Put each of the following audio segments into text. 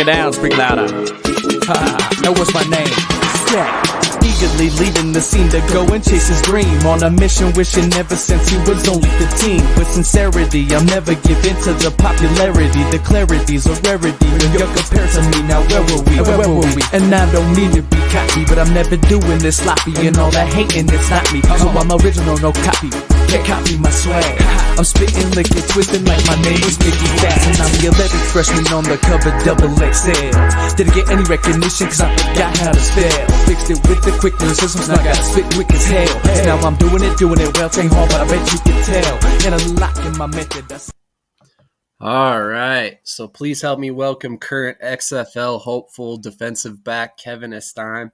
it down, speak louder. Now what's my name? Step. Eagerly leaving the scene to go and chase his dream. On a mission, wishing ever since he was only 15. With sincerity, I'll never give in to the popularity. The clarity's a rarity when you're compared to me. Now where were we? Where were we? And I don't mean to be cocky, but I'm never doing this sloppy. And all that hating, it's not me. So I'm original, no copy. Can't copy my swag. I'm spitting liquid, twisting like my name was Mickey Fast. And I'm the 11th freshman on the cover, double XL. Didn't get any recognition cause I forgot how to spell. Fixed it with the quickness, systems now gotta spit quick as hell. And now I'm doing it well. Ain't hard, but I bet you can tell. And I'm locking my method. All right, so please help me welcome current XFL hopeful defensive back Kevin Estime.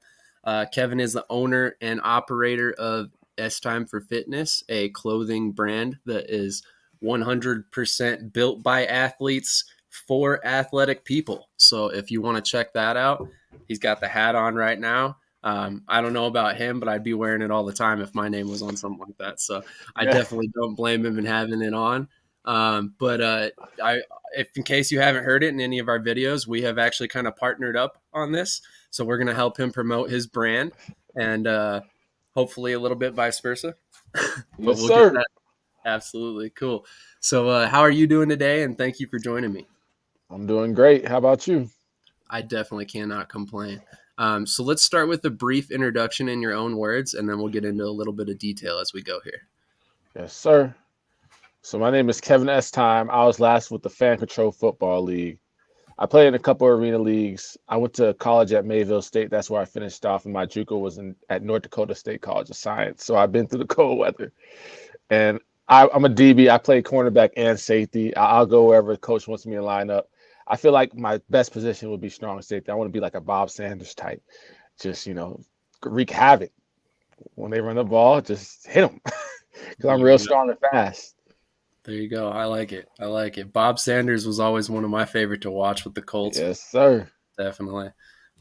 Kevin is the owner and operator of Estime for Fitness, a clothing brand that is 100% built by athletes for athletic people. So if you want to check that out, he's got the hat on right now. I don't know about him, but I'd be wearing it all the time if my name was on something like that. So I definitely don't blame him in having it on. If in case you haven't heard it in any of our videos, we have actually kind of partnered up on this. So we're going to help him promote his brand and hopefully a little bit vice versa. But Yes, sir. Get that. Absolutely. Cool. So how are you doing today? And thank you for joining me. I'm doing great. How about you? I definitely cannot complain. So let's start with a brief introduction in your own words, and then we'll get into a little bit of detail as we go here. Yes, sir. So my name is Kevin Estime. I was last with the Fan Control Football League. I played in a couple of arena leagues. I went to college at Mayville State. That's where I finished off, and my JUCO was at North Dakota State College of Science. So I've been through the cold weather. And I'm a DB. I play cornerback and safety. I'll go wherever the coach wants me to line up. I feel like my best position would be strong safety. I want to be like a Bob Sanders type. Just, wreak havoc. When they run the ball, just hit them. Because I'm real strong and fast. There you go. I like it. Bob Sanders was always one of my favorite to watch with the Colts. Yes, sir. Definitely.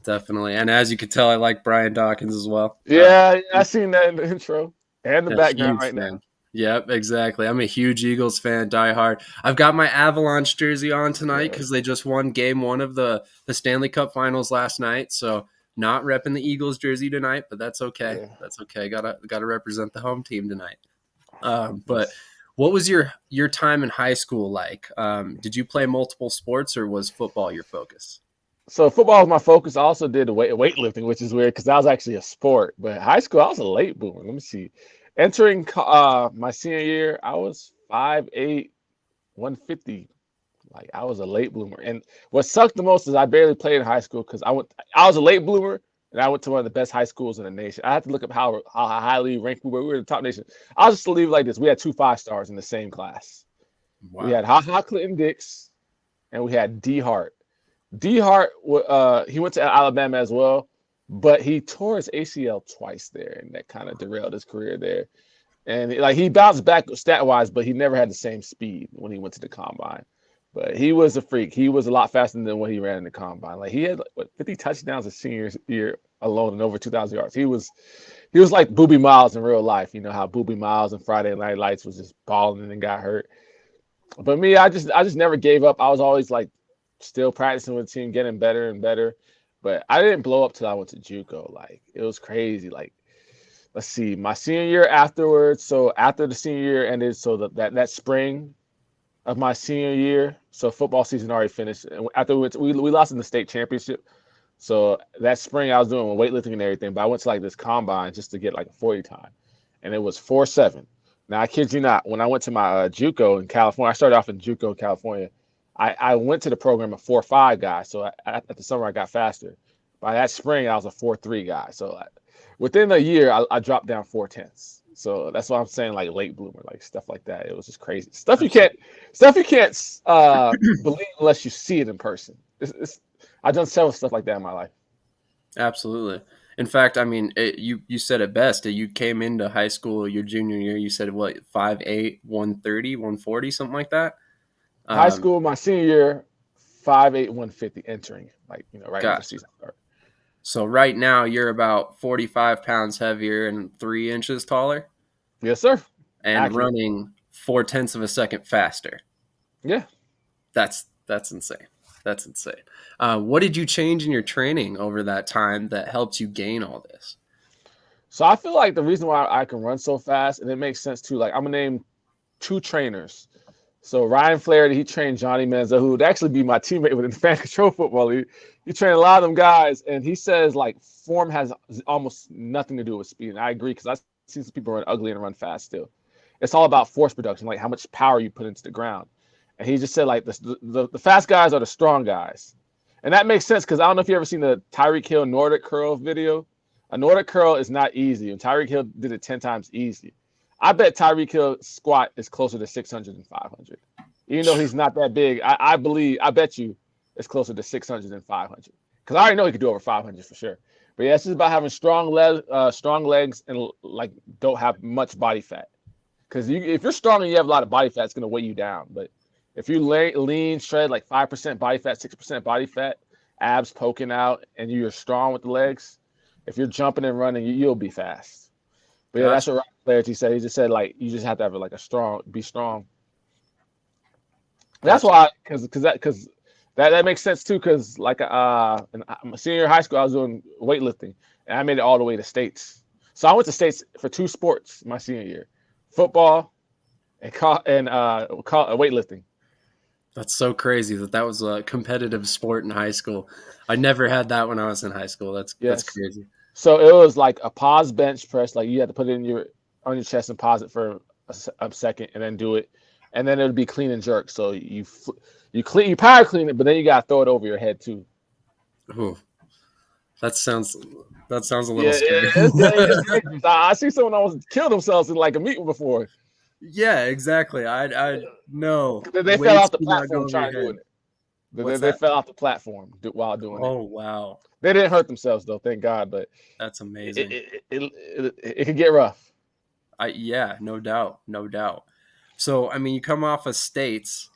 And as you can tell, I like Brian Dawkins as well. Yeah, I seen that in the intro and the background right now. Yep, exactly. I'm a huge Eagles fan, diehard. I've got my Avalanche jersey on tonight because they just won game 1 of the Stanley Cup Finals last night. So not repping the Eagles jersey tonight, but that's okay. Yeah. That's okay. Gotta represent the home team tonight. But what was your time in high school like? Did you play multiple sports or was football your focus? So football was my focus. I also did weightlifting, which is weird because that was actually a sport. But high school, I was a late boomer. Let me see. Entering my senior year, I was 5'8", 150. Like I was a late bloomer. And what sucked the most is I barely played in high school because I was a late bloomer and I went to one of the best high schools in the nation. I had to look up how highly ranked we were. We were the top nation. I'll just leave it like this. We had 2 5-stars in the same class. Wow. We had Ha Clinton Dix and we had D Hart. D Hart, he went to Alabama as well. But he tore his ACL twice there, and that kind of derailed his career there. And he bounced back stat-wise, but he never had the same speed when he went to the combine. But he was a freak. He was a lot faster than what he ran in the combine. Like he had 50 touchdowns his senior year alone and over 2,000 yards. He was like Boobie Miles in real life. You know how Boobie Miles in Friday Night Lights was just balling and then got hurt. But me, I just never gave up. I was always like still practicing with the team, getting better and better. But I didn't blow up till I went to JUCO. Like it was crazy. Like, let's see, my senior year afterwards. So after the senior year ended, so that spring of my senior year, so football season already finished. And after we lost in the state championship. So that spring I was doing weightlifting and everything. But I went to like this combine just to get like a 40 time, and it was 4.7. Now I kid you not, when I went to my JUCO in California, I started off in JUCO, California. I went to the program a 4.5 guy, so at the summer I got faster. By that spring, I was a 4.3 guy. So within a year, I dropped down 4/10. So that's why I'm saying like late bloomer, like stuff like that. It was just crazy stuff you can't believe unless you see it in person. I've done several stuff like that in my life. Absolutely. In fact, I mean, you said it best. You came into high school your junior year. You said what 5'8", 130, 140, something like that. High school, my senior year, 5'8", 150 entering, right after the season started. So right now you're about 45 pounds heavier and 3 inches taller? Yes, sir. And running 0.4 seconds faster. Yeah. That's insane. That's insane. What did you change in your training over that time that helped you gain all this? So I feel like the reason why I can run so fast, and it makes sense too. Like I'm gonna name two trainers. So Ryan Flaherty, he trained Johnny Manziel, who would actually be my teammate within fan control football. He trained a lot of them guys, and he says like form has almost nothing to do with speed. And I agree because I've seen some people run ugly and run fast still. It's all about force production, like how much power you put into the ground. And he just said like the fast guys are the strong guys, and that makes sense because I don't know if you ever seen the Tyreek Hill Nordic curl video. A Nordic curl is not easy, and Tyreek Hill did it 10 times easy. I bet Tyreek Hill squat is closer to 600 and 500. Even though he's not that big, I bet you it's closer to 600 and 500. Because I already know he could do over 500 for sure. But yeah, it's just about having strong legs and like don't have much body fat. Because if you're strong and you have a lot of body fat, it's going to weigh you down. But if you lean, shred like 5% body fat, 6% body fat, abs poking out, and you're strong with the legs, if you're jumping and running, you'll be fast. But yeah, that's what Ryan Flaherty said. He just said like you just have to have like be strong. That's why, because that makes sense too. Because like in my senior year of high school, I was doing weightlifting, and I made it all the way to states. So I went to states for 2 sports my senior year: football and weightlifting. That's so crazy that was a competitive sport in high school. I never had that when I was in high school. That's crazy. So it was like a pause bench press, like you had to put it on your chest and pause it for a second, and then do it, and then it would be clean and jerk. So you power clean it, but then you gotta throw it over your head too. Ooh, that sounds a little scary. It's I see someone almost kill themselves in like a meeting before. Yeah, exactly. I know. They fell off the platform trying to do it. They fell off the platform while doing it. Oh wow! They didn't hurt themselves though, thank God. But that's amazing. It could get rough. Yeah, no doubt. So I mean, you come off of states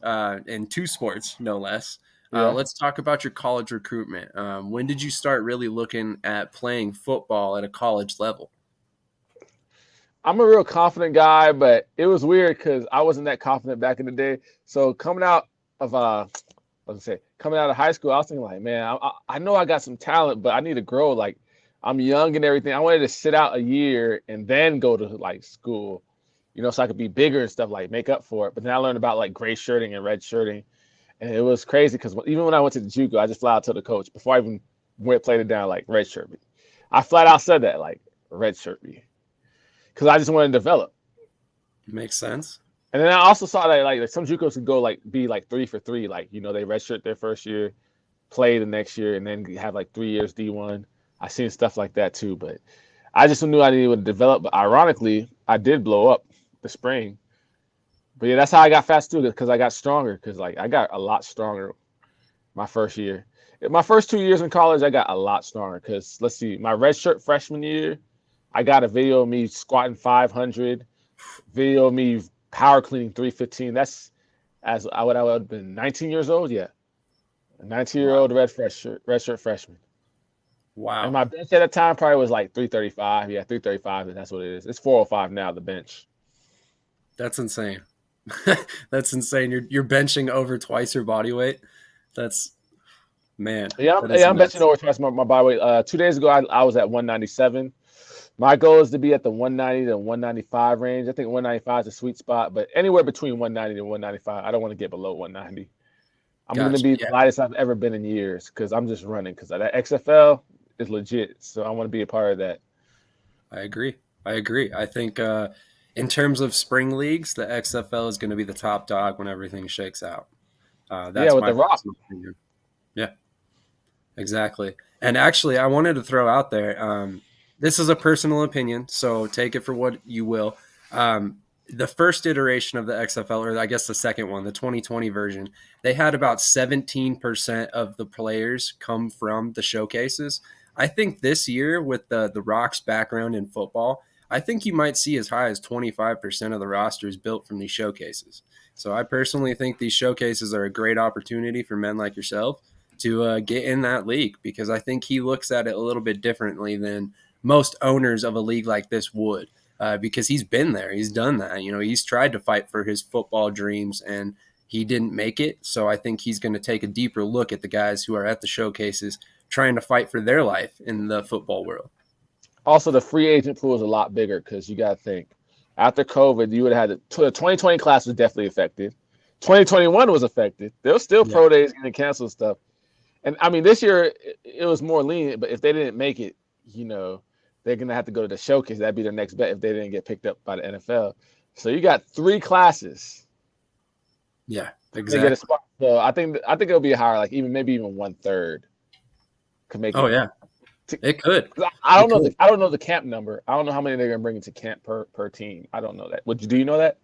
in 2 sports, no less. Let's talk about your college recruitment. When did you start really looking at playing football at a college level? I'm a real confident guy, but it was weird because I wasn't that confident back in the day. So coming out of high school, I was thinking like, man, I know I got some talent, but I need to grow. Like I'm young and everything. I wanted to sit out a year and then go to like school, so I could be bigger and stuff, like make up for it. But then I learned about like gray shirting and red shirting, and it was crazy because even when I went to the JUCO, I just flat out told the coach before I even played it down, like red shirt me. I flat out said that, like red shirt me, because I just wanted to develop. Makes sense. And then I also saw that like some JUCOs could go like be like 3 for 3, like they redshirt their first year, play the next year, and then have like 3 years D1. I seen stuff like that too, but I just knew I needed to develop. But ironically, I did blow up the spring. But yeah, that's how I got fast too, because I got stronger. Because like I got a lot stronger my first year. My first 2 years in college, I got a lot stronger. Because let's see, my redshirt freshman year, I got a video of me squatting 500, video of me power cleaning 315. That's as I would have been 19 years old. Yeah, a 19-year-old redshirt freshman. Wow. And my bench at the time probably was like 335. Yeah, 335, and that's what it is. It's 405 now, the bench. That's insane. That's insane. You're benching over twice your body weight. That's man. Yeah, I'm benching over twice my body weight. 2 days ago, I was at 197. My goal is to be at the 190 to 195 range. I think 195 is a sweet spot, but anywhere between 190 and 195. I don't want to get below 190. I'm going to be the lightest I've ever been in years because I'm just running, because that XFL is legit. So I want to be a part of that. I agree. I think in terms of spring leagues, the XFL is going to be the top dog when everything shakes out. That's with the Rock. Opinion. Yeah, exactly. And actually, I wanted to throw out there, this is a personal opinion, so take it for what you will. The first iteration of the XFL, or I guess the second one, the 2020 version, they had about 17% of the players come from the showcases. I think this year, with the Rock's background in football, I think you might see as high as 25% of the roster is built from these showcases. So I personally think these showcases are a great opportunity for men like yourself to get in that league, because I think he looks at it a little bit differently than most owners of a league like this would, because he's been there. He's done that. He's tried to fight for his football dreams, and he didn't make it. So I think he's going to take a deeper look at the guys who are at the showcases trying to fight for their life in the football world. Also, the free agent pool is a lot bigger because you got to think after COVID, you would have had the 2020 class was definitely affected. 2021 was affected. There was still pro days getting canceled stuff. And I mean, this year it was more lenient, but if they didn't make it, you know, they're going to have to go to the showcase. That'd be their next bet if they didn't get picked up by the NFL. So you got 3 classes. Yeah, exactly. Get a spot. So I think it'll be higher, like maybe even 1/3 could make it. Oh yeah. It could. I don't know. I don't know the camp number. I don't know how many they're going to bring into camp per team. I don't know that. Do you know that?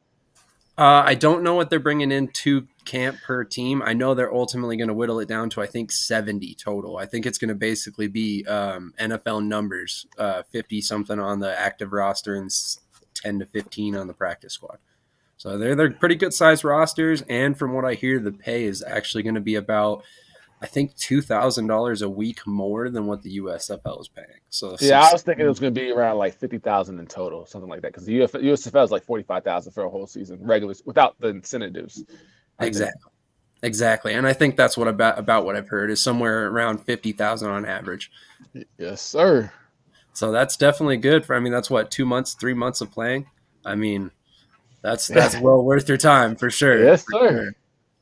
I don't know what they're bringing into camp per team. I know they're ultimately going to whittle it down to, I think, 70 total. I think it's going to basically be NFL numbers, 50-something on the active roster and 10 to 15 on the practice squad. So they're pretty good-sized rosters, and from what I hear, the pay is actually going to be about, I think, $2,000 a week more than what the USFL is paying. So yeah, I was thinking it was going to be around like 50,000 in total, something like that, because the USFL is like 45,000 for a whole season, regular without the incentives. Exactly, and I think that's what about what I've heard is somewhere around 50,000 on average. Yes, sir. So that's definitely good for. I mean, that's what 2 months, 3 months of playing. I mean, that's well worth your time for sure. Yes, sir.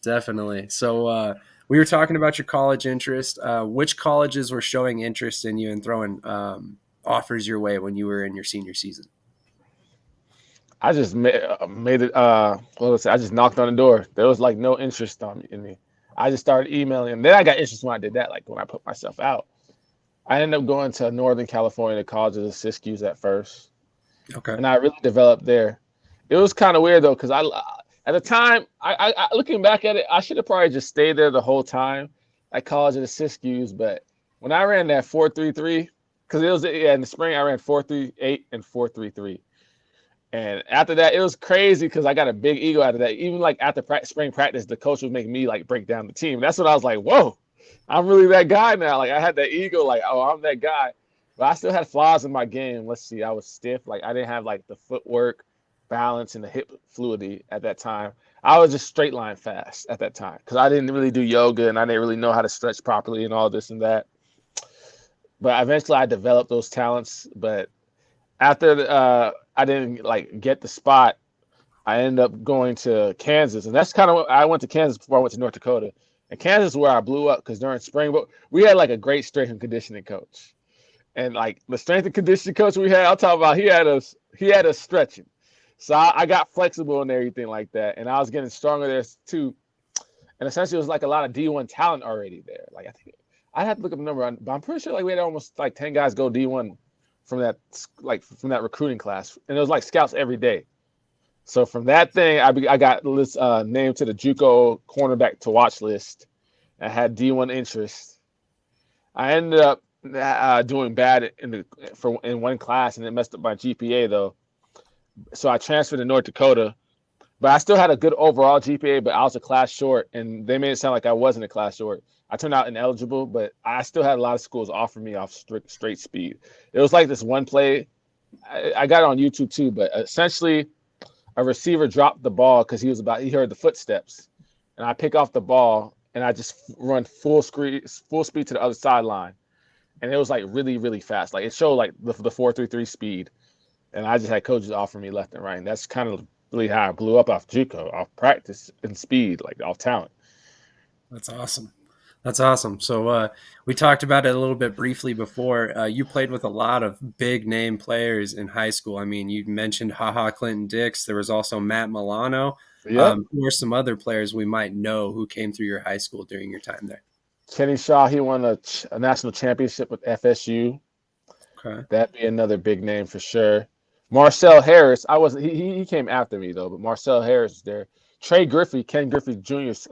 Definitely. So. We were talking about your college interest. Which colleges were showing interest in you and throwing offers your way when you were in your senior season? I just made it. I just knocked on the door. There was like no interest in me. I just started emailing, and then I got interest when I did that. Like when I put myself out, I ended up going to Northern California, the colleges of Siskiyou at first. Okay. And I really developed there. It was kind of weird though, because at the time, I looking back at it, I should have probably just stayed there the whole time at College of the Siskiyous. But when I ran that 4.33, because it was in the spring, I ran 4.38 and 4.33, and after that, it was crazy because I got a big ego out of that. Even like after spring practice, the coach would make me like break down the team. That's when I was like, whoa, I'm really that guy now. Like I had that ego, like oh, I'm that guy. But I still had flaws in my game. Let's see, I was stiff. Like I didn't have like the footwork, balance, and the hip fluidity at that time. I was just straight line fast at that time because I didn't really do yoga and I didn't really know how to stretch properly and all this and that. But eventually I developed those talents. But after I didn't like get the spot, I ended up going to Kansas. And that's kind of what I went to Kansas before I went to North Dakota. And Kansas is where I blew up because during spring, we had like a great strength and conditioning coach. And like the strength and conditioning coach we had, I'll talk about, he had us stretching. So I got flexible and everything like that. And I was getting stronger there too. And essentially it was like a lot of D1 talent already there. Like I think I had to look up the number, but I'm pretty sure like we had almost like 10 guys go D1 from that recruiting class. And it was like scouts every day. So from that thing, I got named to the JUCO cornerback to watch list. I had D1 interest. I ended up doing bad in one class, and it messed up my GPA though. So I transferred to North Dakota, but I still had a good overall GPA, but I was a class short, and they made it sound like I wasn't a class short. I turned out ineligible, but I still had a lot of schools offer me off straight speed. It was like this one play. I got it on YouTube too, but essentially a receiver dropped the ball because he heard the footsteps, and I pick off the ball, and I just run full speed to the other sideline. And it was like really, really fast. Like it showed like the 4.33 speed. And I just had coaches offer me left and right. And that's kind of really how I blew up off JUCO, off practice and speed, like off talent. That's awesome. That's awesome. So we talked about it a little bit briefly before. You played with a lot of big name players in high school. I mean, you mentioned Clinton Dix. There was also Matt Milano. Yep. Who are some other players we might know who came through your high school during your time there? Kenny Shaw, he won a national championship with FSU. Okay. That'd be another big name for sure. Marcel Harris, he came after me though, but Marcel Harris is there. Trey Griffey, Ken Griffey Jr.'s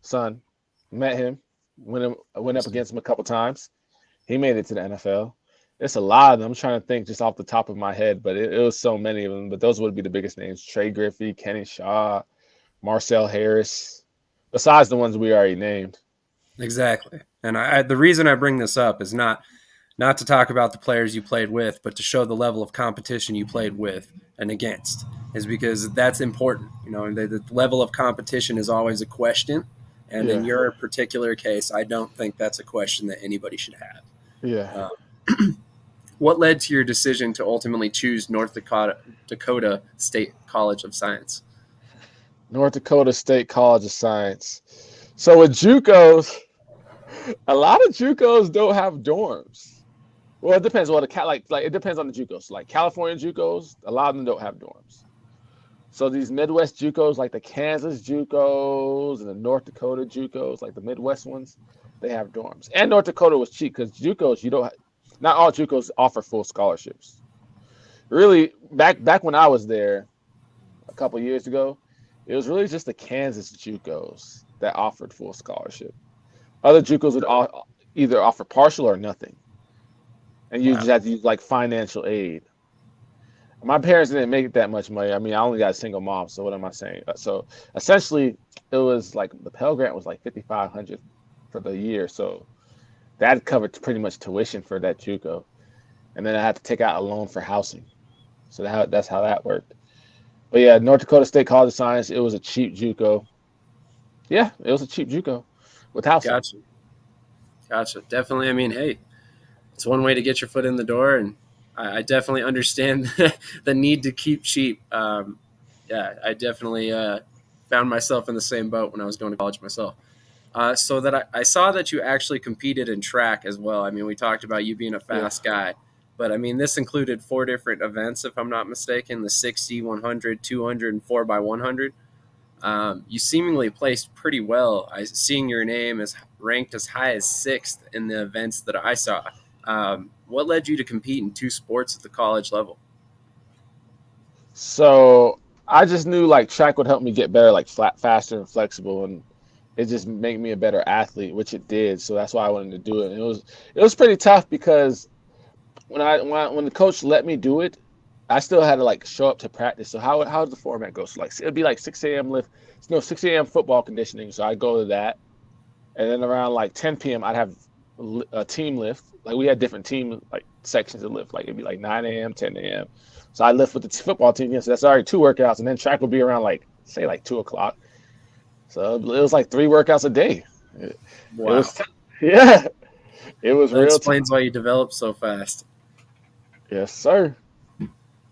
son, met him, went up against him a couple times. He made it to the NFL. It's a lot of them. I'm trying to think just off the top of my head, but it was so many of them. But those would be the biggest names: Trey Griffey, Kenny Shaw, Marcel Harris, besides the ones we already named. Exactly. And the reason I bring this up is not to talk about the players you played with, but to show the level of competition you played with and against. is because that's important. And the level of competition is always a question. And in Yeah. your particular case, I don't think that's a question that anybody should have. Yeah. What led to your decision to ultimately choose North Dakota State College of Science? North Dakota State College of Science. So with JUCOs, a lot of JUCOs don't have dorms. Well, it depends. Well, it depends on the JUCOs. Like California JUCOs, a lot of them don't have dorms. So these Midwest JUCOs, like the Kansas JUCOs and the North Dakota JUCOs, like the Midwest ones, they have dorms. And North Dakota was cheap because JUCOs, not all JUCOs offer full scholarships. Really, back when I was there a couple years ago, it was really just the Kansas JUCOs that offered full scholarship. Other JUCOs would either offer partial or nothing, and you just had to use like financial aid. My parents didn't make that much money. I mean, I only got a single mom, so what am I saying? So essentially, it was like the Pell Grant was like $5,500 for the year, so that covered pretty much tuition for that JUCO, and then I had to take out a loan for housing. So that's how that worked. But yeah, North Dakota State College of Science, it was a cheap JUCO. Yeah, it was a cheap JUCO with housing. Gotcha. Definitely. I mean, hey, it's one way to get your foot in the door, and I definitely understand the need to keep cheap. I definitely found myself in the same boat when I was going to college myself. So that I saw that you actually competed in track as well. I mean, we talked about you being a fast guy, but I mean, this included 4 different events, if I'm not mistaken: the 60, 100, 200, and 4x100. You seemingly placed pretty well. Seeing your name is ranked as high as 6th in the events that I saw. What led you to compete in 2 sports at the college level? So I just knew like track would help me get better, like faster and flexible, and it just made me a better athlete, which it did. So that's why I wanted to do it. And it was pretty tough because when the coach let me do it, I still had to like show up to practice. So how does the format go? So like it'd be like 6 a.m. 6 a.m. football conditioning. So I go to that, and then around like 10 p.m. I'd have a team lift. Like we had different team like sections of lift. Like it'd be like 9 a.m., 10 a.m. So I lift with the football team. Yeah, so that's already 2 workouts, and then track would be around like say like 2 o'clock. So it was like 3 workouts a day. Wow. It was yeah. It was That real. explains why you developed so fast. Yes, sir.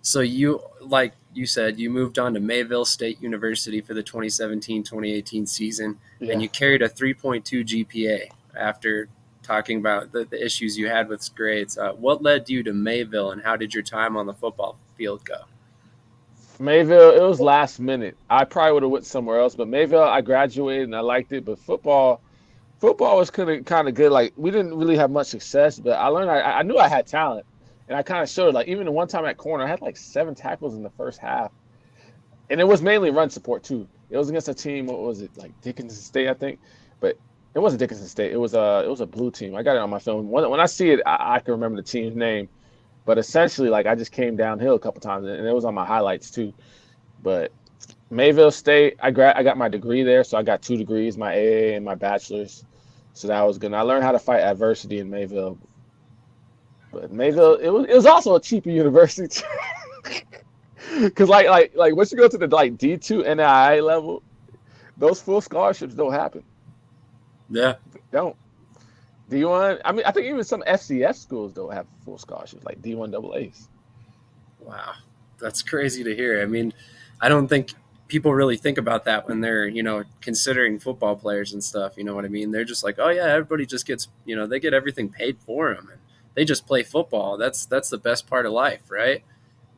So you, like you said, you moved on to Mayville State University for the 2017-2018 season, and you carried a 3.2 GPA after talking about the issues you had with grades. What led you to Mayville, and how did your time on the football field go? Mayville, it was last minute. I probably would have went somewhere else, but Mayville, I graduated and I liked it. But football was kind of good. Like we didn't really have much success, but I learned I knew I had talent, and I kind of showed. Like even the one time at corner, I had like 7 tackles in the first half, and it was mainly run support too. It was against a team. What was it, like Dickinson State, I think, but it wasn't Dickinson State. It was a blue team. I got it on my phone. When I see it, I can remember the team's name. But essentially, like I just came downhill a couple times, and it was on my highlights too. But Mayville State, I got my degree there, so I got 2 degrees, my AA and my bachelor's. So that was good. And I learned how to fight adversity in Mayville. But Mayville, it was also a cheaper university because like once you go to the like D2 NAIA level, those full scholarships don't happen. Yeah, They don't. D1, I mean, I think even some FCF schools don't have full scholarships, like D1 AA's. wow, that's crazy to hear. I mean, I don't think people really think about that when they're considering football players and stuff. You know what I mean? They're just like, oh yeah, everybody just gets they get everything paid for them, and they just play football. That's the best part of life, right?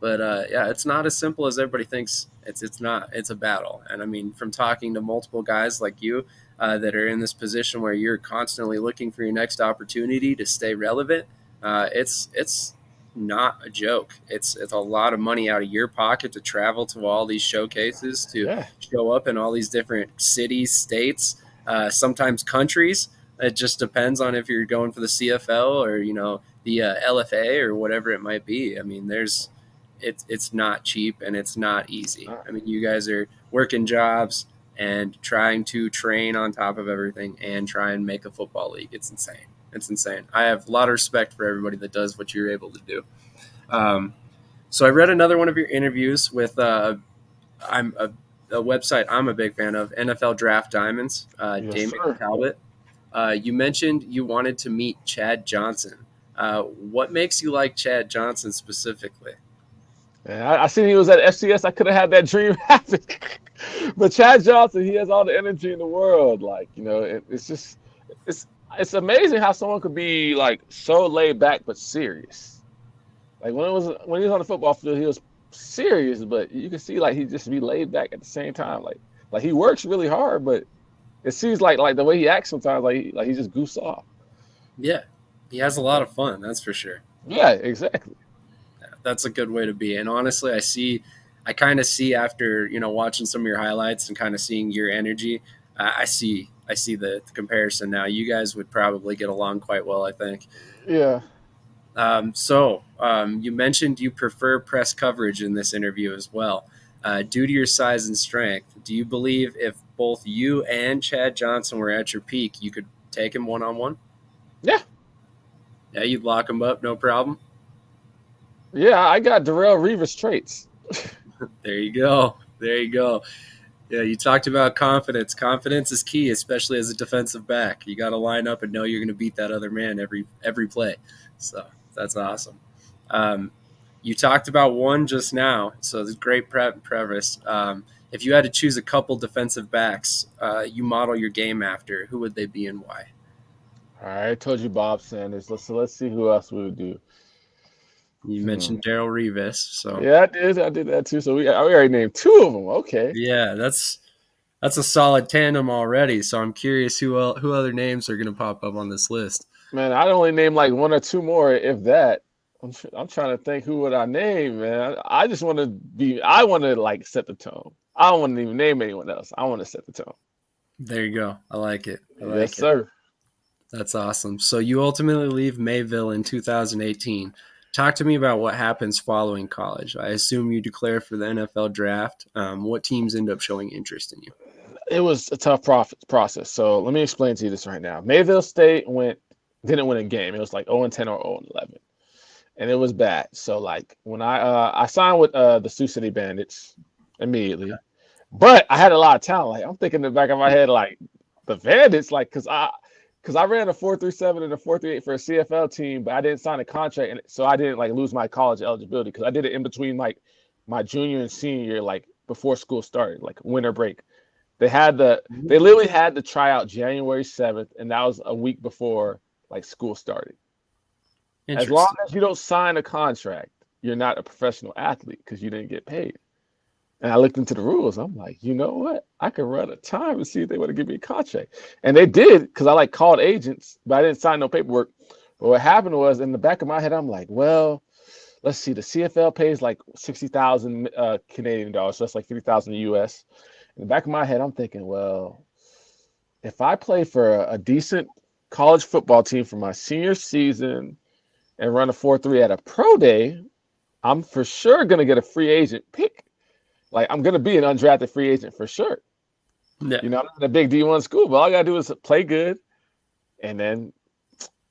But yeah, it's not as simple as everybody thinks. It's not. It's a battle. And I mean, from talking to multiple guys like you that are in this position where you're constantly looking for your next opportunity to stay relevant, it's not a joke. It's a lot of money out of your pocket to travel to all these showcases, to show up in all these different cities, states, sometimes countries. It just depends on if you're going for the CFL or the LFA or whatever it might be. I mean, it's not cheap and it's not easy. I mean, you guys are working jobs and trying to train on top of everything and try and make a football league. It's insane. It's insane. I have a lot of respect for everybody that does what you're able to do. So I read another one of your interviews with I'm a website I'm a big fan of, NFL Draft Diamonds, Yes, Damon sir. Talbot. You mentioned you wanted to meet Chad Johnson. What makes you like Chad Johnson specifically? And I seen he was at FCS. I could have had that dream happen. But Chad Johnson, he has all the energy in the world. Like, it's just it's it's amazing how someone could be like so laid back but serious. Like when he was on the football field, he was serious, but you can see like he just be laid back at the same time. Like he works really hard, but it seems like the way he acts sometimes, like he just goofs off. Yeah, he has a lot of fun, that's for sure. Yeah, exactly. That's a good way to be. And honestly, I kind of see after watching some of your highlights and kind of seeing your energy, I see the comparison now. You guys would probably get along quite well, I think. Yeah. You mentioned you prefer press coverage in this interview as well. Due to your size and strength, do you believe if both you and Chad Johnson were at your peak, you could take him one-on-one? Yeah. Yeah, you'd lock him up, no problem. Yeah, I got Darrell Revis traits. There you go. There you go. Yeah, you talked about confidence. Confidence is key, especially as a defensive back. You got to line up and know you're going to beat that other man every play. So that's awesome. You talked about one just now, so it's great preface. If you had to choose a couple defensive backs you model your game after, who would they be and why? All right, I told you Bob Sanders. Let's see who else we would do. You mentioned Darrell Revis, so Yeah, I did that too. So we already named two of them. Okay. yeah, that's a solid tandem already. So I'm curious who other names are going to pop up on this list. Man, I'd only name like one or two more, if that. I'm trying to think who would I name, man. I want to like set the tone. I don't want to even name anyone else. I want to set the tone. There you go. I like it. Yes, sir. That's awesome. So you ultimately leave Mayville in 2018. Talk to me about what happens following college. I assume you declare for the NFL draft. What teams end up showing interest in you? It was a tough process. So let me explain to you this right now. Mayville State didn't win a game. It was like 0-10 or 0-11. And it was bad. So like when I signed with the Sioux City Bandits immediately, but I had a lot of talent. Like I'm thinking in the back of my head, like the Bandits, like because I ran a 4.37 and a 4.38 for a CFL team, but I didn't sign a contract, and so I didn't like lose my college eligibility because I did it in between like my junior and senior year, like before school started, like winter break. They literally had the tryout January 7th, and that was a week before like school started. As long as you don't sign a contract, you're not a professional athlete because you didn't get paid. And I looked into the rules. I'm like, you know what? I could run a time and see if they want to give me a contract. And they did because I like called agents, but I didn't sign no paperwork. But what happened was in the back of my head, I'm like, well, let's see. The CFL pays like 60,000 Canadian dollars. So that's like 50,000 US. In the back of my head, I'm thinking, well, if I play for a decent college football team for my senior season and run a 4.3 at a pro day, I'm for sure going to get a free agent pick. Like, I'm going to be an undrafted free agent for sure. Yeah. I'm not in a big D1 school, but all I got to do is play good. And then,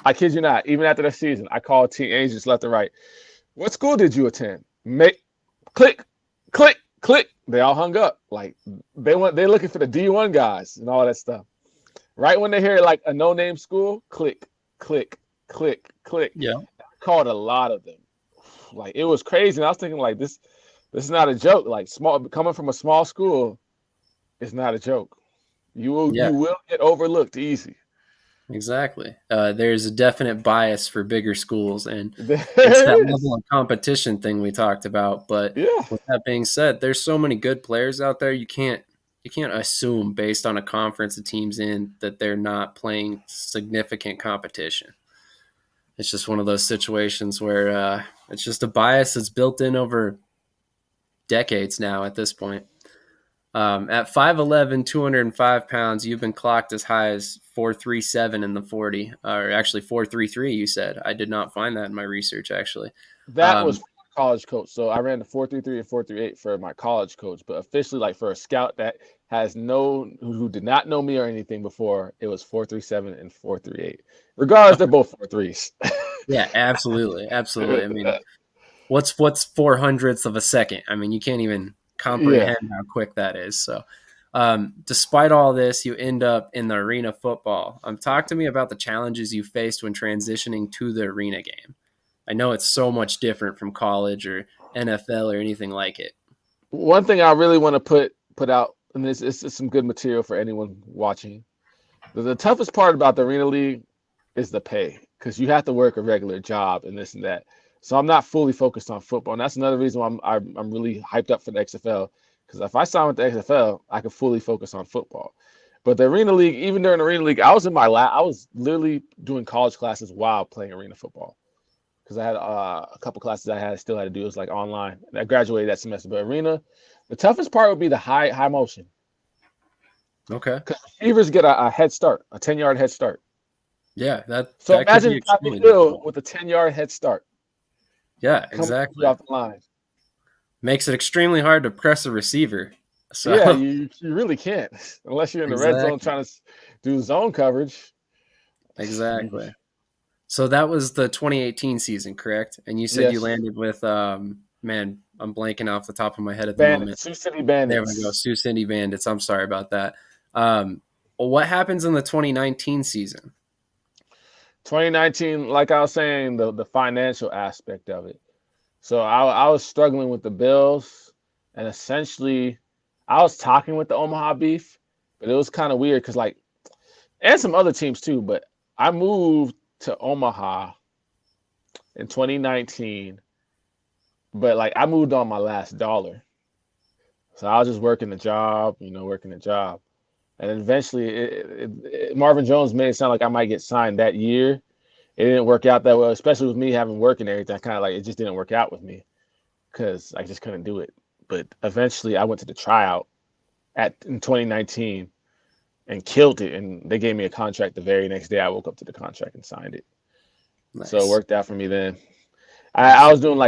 I kid you not, even after that season, I called team agents left and right. What school did you attend? Click, click, click. They all hung up. Like, they're looking for the D1 guys and all that stuff. Right when they hear like a no-name school, click, click, click, click. Yeah. I called a lot of them. Like, it was crazy. And I was thinking, like, this is not a joke. Like, coming from a small school is not a joke. You will get overlooked easy. Exactly. There's a definite bias for bigger schools, and it's that level of competition thing we talked about. But with that being said, there's so many good players out there. You can't assume based on a conference a team's in that they're not playing significant competition. It's just one of those situations where it's just a bias that's built in over decades now at this point. At 5'11", 205 pounds, you've been clocked as high as 4.37 in the 40, or actually 4.33, you said. I did not find that in my research, actually. That was college coach. So I ran the 4.33 and 4.38 for my college coach, but officially, like for a scout that who did not know me or anything before, it was 4.37 and 4.38. Regardless, they're both 4.3s. Yeah, absolutely. Absolutely. I mean, what's 400ths of a second? I mean, you can't even Yeah. comprehend how quick that is. So, despite all this, you end up in the arena football. Talk to me about the challenges you faced when transitioning to the arena game. I know it's so much different from college or NFL or anything like it. One thing I really want to put out, and this is some good material for anyone watching. The toughest part about the Arena League is the pay, because you have to work a regular job and this and that. So I'm not fully focused on football, and that's another reason why I'm really hyped up for the XFL. Because if I sign with the XFL, I can fully focus on football. But the Arena League, even during the Arena League, I was literally doing college classes while playing arena football. Because I had a couple classes I still had to do. It was like online. And I graduated that semester. But arena, the toughest part would be the high motion. Okay. Because receivers get a head start, a 10-yard head start. Yeah, So that could be imagine Tyreek extremely Hill difficult. with a 10-yard head start. Yeah, Coming exactly. off the line. Makes it extremely hard to press a receiver. So Yeah, you really can't unless you're in the red zone exactly. trying to do zone coverage. Exactly. So that was the 2018 season, correct? And you said you Yes. landed with man, I'm blanking off the top of my head at the moment. Sioux City There Bandits. we go, Sioux City Bandits. I'm sorry about that. What happens in the 2019 season? 2019, like I was saying, the financial aspect of it. So I was struggling with the bills, and essentially I was talking with the Omaha Beef, but it was kind of weird because and some other teams too, but I moved to Omaha in 2019, but I moved on my last dollar. So I was just working the job, And then eventually Marvin Jones made it sound like I might get signed that year. It didn't work out that well, especially with me having work and everything. Kind of it just didn't work out with me because I just couldn't do it. But eventually I went to the tryout in 2019 and killed it. And they gave me a contract the very next day. I woke up to the contract and signed it. Nice. So it worked out for me then. I was doing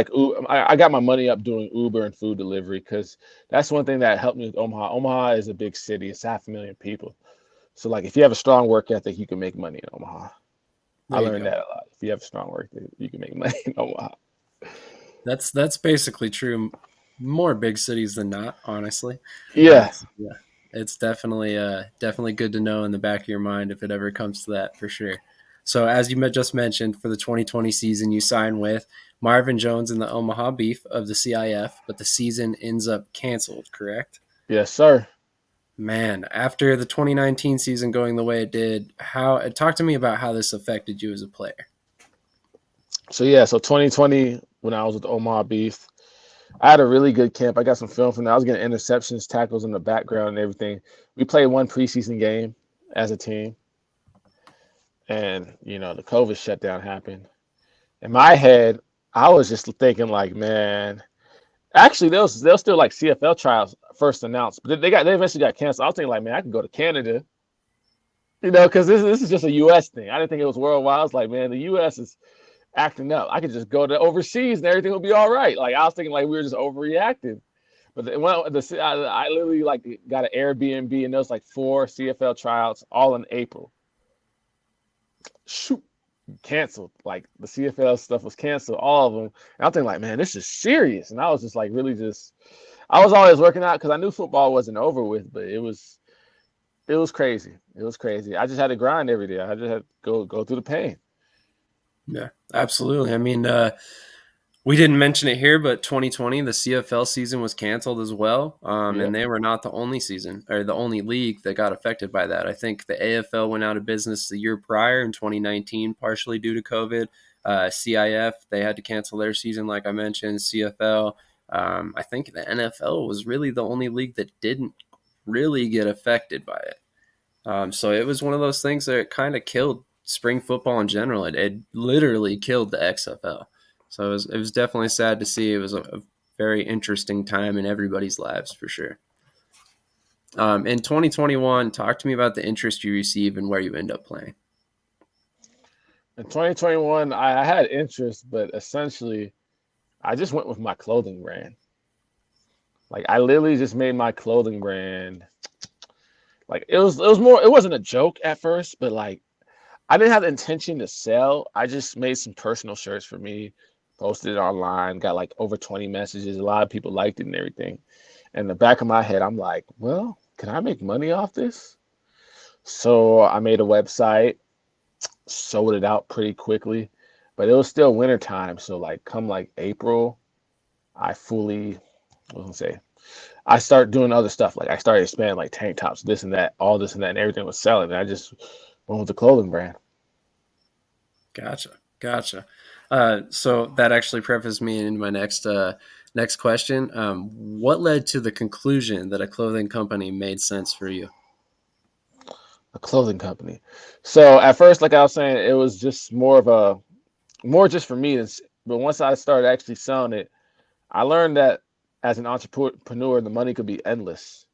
I got my money up doing Uber and food delivery because that's one thing that helped me with Omaha. Omaha is a big city. It's 500,000 people. So if you have a strong work ethic, you can make money in Omaha. I learned that a lot. If you have a strong work ethic, you can make money in Omaha. That's basically true. More big cities than not, honestly. Yeah. Yeah. It's definitely good to know in the back of your mind if it ever comes to that, for sure. So as you just mentioned, for the 2020 season, you sign with Marvin Jones and the Omaha Beef of the CIF, but the season ends up canceled, correct? Yes, sir. Man, after the 2019 season going the way it did, talk to me about how this affected you as a player. So 2020, when I was with Omaha Beef, I had a really good camp. I got some film from that. I was getting interceptions, tackles in the background and everything. We played one preseason game as a team. And, the COVID shutdown happened. In my head, I was just thinking man, actually, they'll still CFL trials first announced, but they eventually got canceled. I was thinking man, I could go to Canada, because this is just a U.S. thing. I didn't think it was worldwide. I was man, the U.S. is acting up. I could just go to overseas and everything will be all right. I was thinking we were just overreacting. But I literally got an Airbnb and there was 4 CFL tryouts all in April. Shoot, canceled. The CFL stuff was canceled, all of them. And I'm thinking man, this is serious. And I was just really I was always working out because I knew football wasn't over with, but it was crazy. It was crazy. I just had to grind every day. I just had to go through the pain. Yeah, absolutely. I mean, we didn't mention it here, but 2020, the CFL season was canceled as well. And they were not the only season or the only league that got affected by that. I think the AFL went out of business the year prior in 2019, partially due to COVID. CIF, they had to cancel their season, like I mentioned. CFL, I think the NFL was really the only league that didn't really get affected by it. So it was one of those things that it kind of killed spring football in general. It literally killed the XFL. So it was definitely sad to see. It was a very interesting time in everybody's lives, for sure. In 2021, talk to me about the interest you receive and where you end up playing. In 2021, I had interest, but essentially, I just went with my clothing brand. I literally just made my clothing brand. It wasn't a joke at first, but I didn't have the intention to sell. I just made some personal shirts for me, posted it online, got over 20 messages. A lot of people liked it and everything. In the back of my head, I'm like, well, can I make money off this? So I made a website, sold it out pretty quickly, but it was still winter time. So like come like April, I fully, what was I say? I start doing other stuff. Like I started expanding like tank tops, this and that, all this and that, and everything was selling. And I just went with the clothing brand. Gotcha. So that actually prefaced me into my next question. What led to the conclusion that a clothing company made sense for you? A clothing company. So at first, like I was saying, it was just more just for me. But once I started actually selling it, I learned that as an entrepreneur, the money could be endless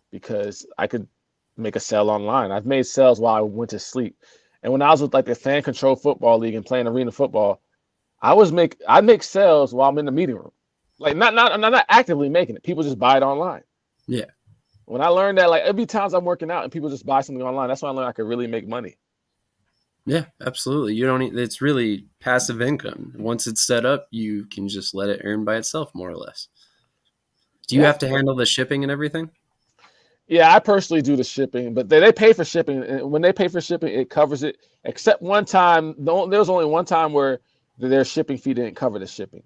because I could make a sale online. I've made sales while I went to sleep. And when I was with like the fan control football league and playing arena football, I'd make sales while I'm in the meeting room. Like I'm not actively making it. People just buy it online. Yeah. When I learned that, like, it'd be times I'm working out and people just buy something online. That's when I learned I could really make money. Yeah, absolutely. You don't need, it's really passive income. Once it's set up, you can just let it earn by itself, more or less. Do you have to handle the shipping and everything? Yeah, I personally do the shipping, but they pay for shipping. And when they pay for shipping, it covers it. Except one time, there was only one time where their shipping fee didn't cover the shipping.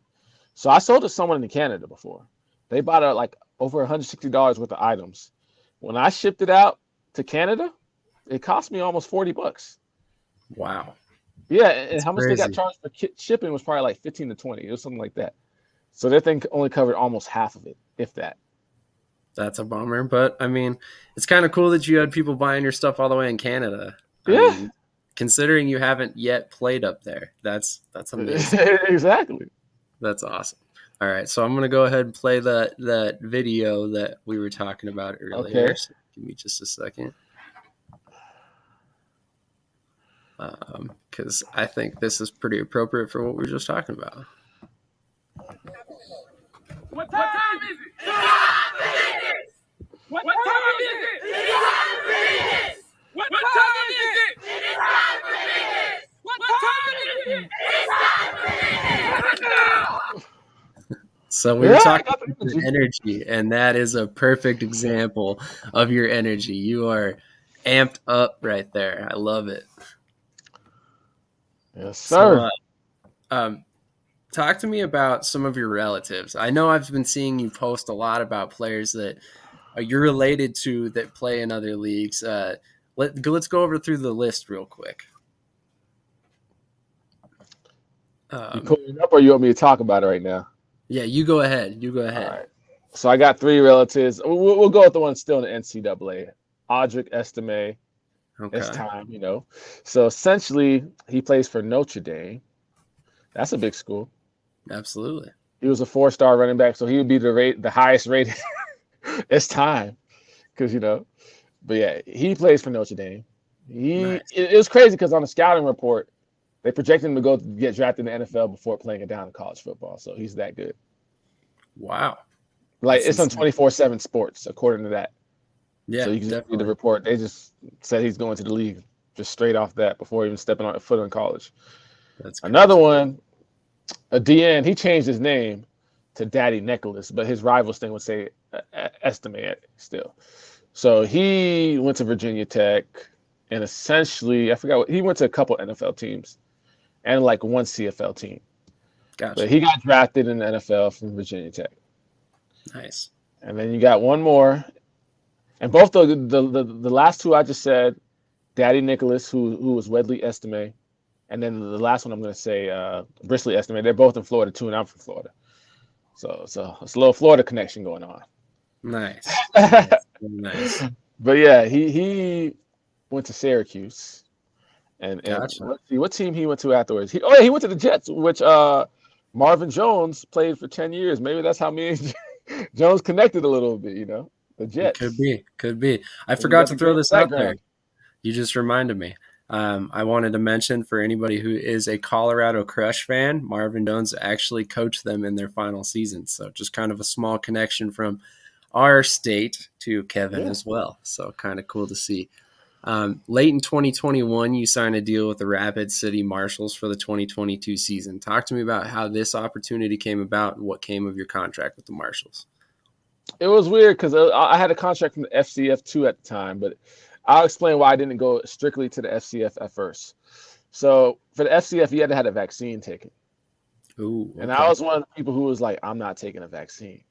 So I sold to someone in Canada before. They bought like over $160 worth of items. When I shipped it out to Canada, it cost me almost $40. Wow. Yeah, and That's how much they got crazy. charged for shipping was probably like 15 to 20. It was something like that. So their thing only covered almost half of it, if that. That's a bummer, but I mean, it's kind of cool that you had people buying your stuff all the way in Canada. I Yeah, mean, considering you haven't yet played up there, that's amazing. exactly. That's awesome. All right, so I'm gonna go ahead and play that video that we were talking about earlier. Okay. So give me just a second, because I think this is pretty appropriate for what we were just talking about. What time is it? It's time for business. What time is it? It's time for business. What time is it? It's time for business. What time is it? It's time for business. Now. So we were Yeah, I talking got the about energy. the energy, and that is a perfect example of your energy. You are amped up right there. I love it. Yes, So, sir. talk to me about some of your relatives. I know I've been seeing you post a lot about players that you're related to that play in other leagues. Let's go over through the list real quick. You pulling it up, or you want me to talk about it right now? Yeah, you go ahead. You go All ahead. right. So I got three relatives. We'll go with the one still in the NCAA. Audric Estime. It's Okay. time, you know. So essentially, he plays for Notre Dame. That's a big school. Absolutely. He was a 4-star running back, so he would be the highest rated. It's time, because you know. But yeah, he plays for Notre Dame. Nice. It was crazy because on the scouting report, they projected him to go get drafted in the NFL before playing it down in college football. So he's that good. Wow. Like That's it's on insane. 24/7 Sports, according to that. So Yeah, you can just read the definitely. report. They just said he's going to the league just straight off that before even stepping on foot in college. That's Another crazy. one, a DN, he changed his name to Daddy Nicholas, but his rivals thing would say Estimate still. So he went to Virginia Tech, and essentially, I forgot what he went to a couple NFL teams and like one CFL team. But Gotcha. he got drafted in the NFL from Virginia Tech. Nice. And then you got one more, and both the last two I just said, Daddy Nicholas, who was Wedley Estime, and then the last one I'm going to say, Brisley Estime. They're both in Florida too, and I'm from Florida. So it's a little Florida connection going on. Nice. Nice. Nice. But yeah, he went to Syracuse, and Gotcha. let's see what team he went to afterwards. He went to the Jets, which Marvin Jones played for 10 years. Maybe that's how me and Jones connected a little bit, you know, the It could Jets. be. Could be. I And you forgot got to the throw Gator this out there. background. You just reminded me. I wanted to mention for anybody who is a Colorado Crush fan, Marvin Jones actually coached them in their final season. So just kind of a small connection from our state to Kevin Yeah. as well. So kind of cool to see. Late in 2021, you signed a deal with the Rapid City Marshals for the 2022 season. Talk to me about how this opportunity came about and what came of your contract with the Marshals. It was weird because I had a contract from the FCF2 at the time, but I'll explain why I didn't go strictly to the FCF at first. So for the FCF, you had to have a vaccine taken. Ooh, And I was one of the people who was like, I'm not taking a vaccine.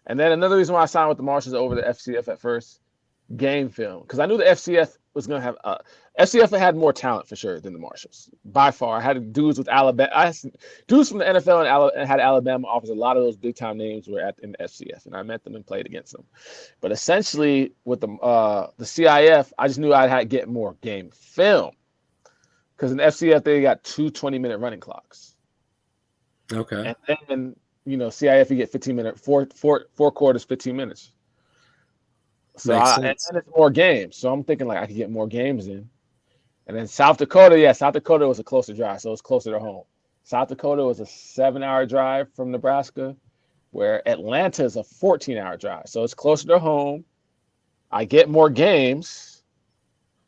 And then another reason why I signed with the Marshals over the FCF at first, game film, because I knew the FCF was going to have FCF had more talent for sure than the Marshals by far. I had dudes with Alabama, dudes from the NFL and had Alabama offers. A lot of those big time names were in the FCF, and I met them and played against them. But essentially, with the CIF, I just knew I'd had to get more game film because in the FCF they got 2 20-minute running clocks. Okay. And then CIF you get 15-minute, four quarters, 15 minutes. So and then it's more games. So I'm thinking like I could get more games in. And then South Dakota, South Dakota was a closer drive, so it's closer to home. South Dakota was a 7-hour drive from Nebraska, where Atlanta is a 14-hour drive. So it's closer to home. I get more games.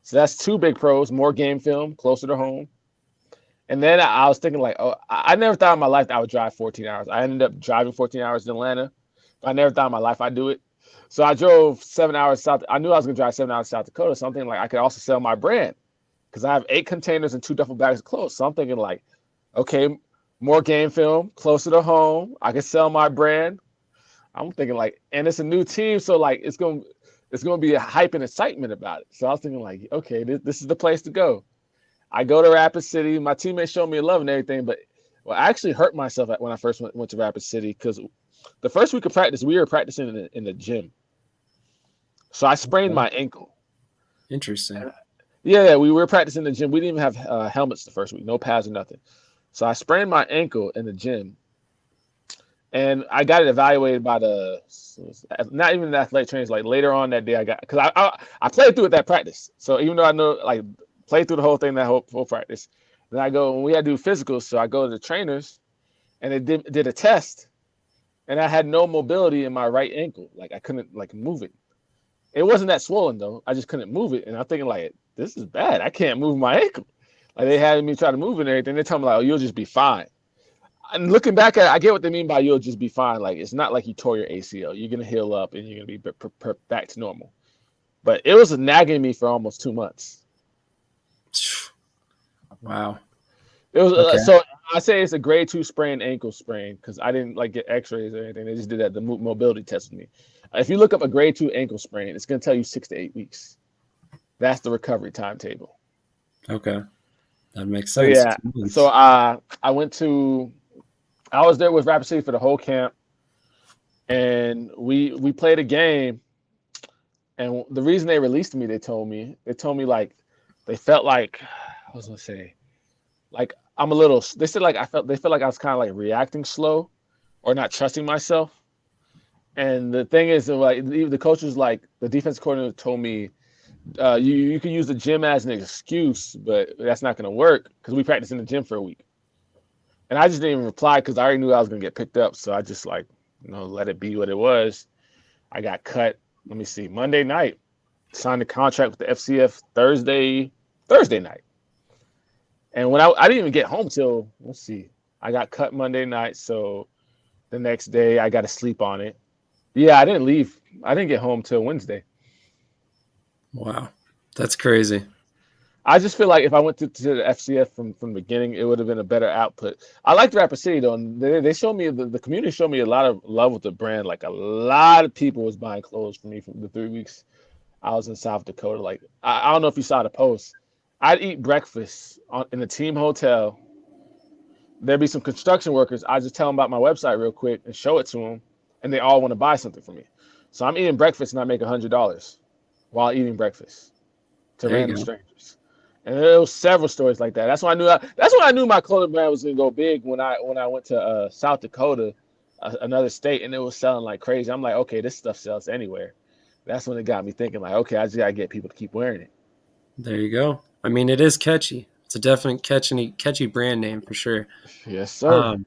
So that's 2 big pros, more game film, closer to home. And then I was thinking like, I never thought in my life that I would drive 14 hours. I ended up driving 14 hours in Atlanta. But I never thought in my life I'd do it. So I drove 7 hours south. I knew I was going to drive 7 hours to South Dakota. Something like I could also sell my brand because I have 8 containers and 2 duffel bags of clothes. So I'm thinking like, okay, more game film, closer to home. I can sell my brand. I'm thinking like, and it's a new team, so like it's going to be a hype and excitement about it. So I was thinking like, okay, this is the place to go. I go to Rapid City. My teammates showed me love and everything, but I actually hurt myself when I first went to Rapid City because the first week of practice, we were practicing in the gym. So I sprained my ankle. Interesting. Yeah, we were practicing in the gym. We didn't even have helmets the first week, no pads or nothing. So I sprained my ankle in the gym. And I got it evaluated by not even the athletic trainers. Like later on that day, because I played through it that practice. So even though I know, like, played through the whole thing, that whole practice, then I go, when we had to do physicals, so I go to the trainers and they did a test. And I had no mobility in my right ankle. Like I couldn't like move it. It wasn't that swollen though. I just couldn't move it. And I'm thinking like, this is bad. I can't move my ankle. Like they had me try to move it and everything. They told me like, oh, you'll just be fine. And looking back at it, I get what they mean by you'll just be fine. Like it's not like you tore your ACL. You're gonna heal up and you're gonna be back to normal. But it was nagging me for almost 2 months. Wow. It was so I say it's a grade 2 ankle sprain because I didn't like get X-rays or anything. They just did the mobility test with me. If you look up a grade 2 ankle sprain, it's going to tell you 6 to 8 weeks. That's the recovery timetable. Okay, that makes sense. So I was there with Rapid City for the whole camp, and we played a game. And the reason they released me, they told me like they felt like I was gonna say, like I'm a little. They said like they felt like I was kind of like reacting slow, or not trusting myself. And the thing is, like the coaches, like the defense coordinator, told me, you can use the gym as an excuse, but that's not going to work because we practiced in the gym for a week. And I just didn't even reply because I already knew I was going to get picked up. So I just like, let it be what it was. I got cut. Let me see. Monday night, signed a contract with the FCF Thursday night. And when I didn't even get home till, let's see, I got cut Monday night. So the next day I got to sleep on it. Yeah, I didn't leave. I didn't get home till Wednesday. Wow, that's crazy. I just feel like if I went to the FCF from the beginning, it would have been a better output. I liked Rapid City though, and they showed me the community showed me a lot of love with the brand. Like a lot of people was buying clothes for me from the 3 weeks I was in South Dakota. Like I don't know if you saw the post. I'd eat breakfast in the team hotel. There'd be some construction workers. I just tell them about my website real quick and show it to them, and they all want to buy something from me. So I'm eating breakfast and I make $100 while eating breakfast to random strangers. And there was several stories like that. That's when I knew my clothing brand was gonna go big when I went to South Dakota, another state, and it was selling like crazy. I'm like, okay, this stuff sells anywhere. That's when it got me thinking like, okay, I just gotta get people to keep wearing it. There you go. I mean, it is catchy. It's a definite catchy brand name for sure. Yes, sir.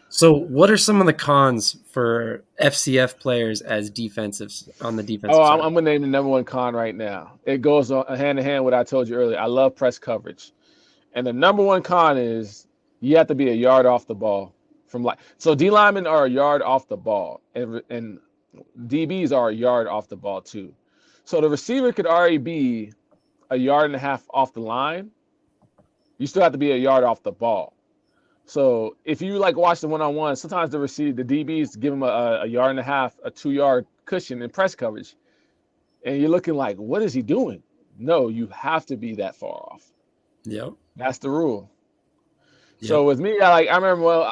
So what are some of the cons for FCF players as defensives on the defensive side? I'm going to name the number one con right now. It goes hand in hand with what I told you earlier. I love press coverage. And the number one con is you have to be a yard off the ball. So D linemen are a yard off the ball. And DBs are a yard off the ball too. So the receiver could already be a yard and a half off the line. You still have to be a yard off the ball. So if you like watch the one-on-one, sometimes the DBs give them a yard and a half, a 2-yard cushion in press coverage. And you're looking like, what is he doing? No, you have to be that far off. Yep. That's the rule. Yep. So with me, I remember,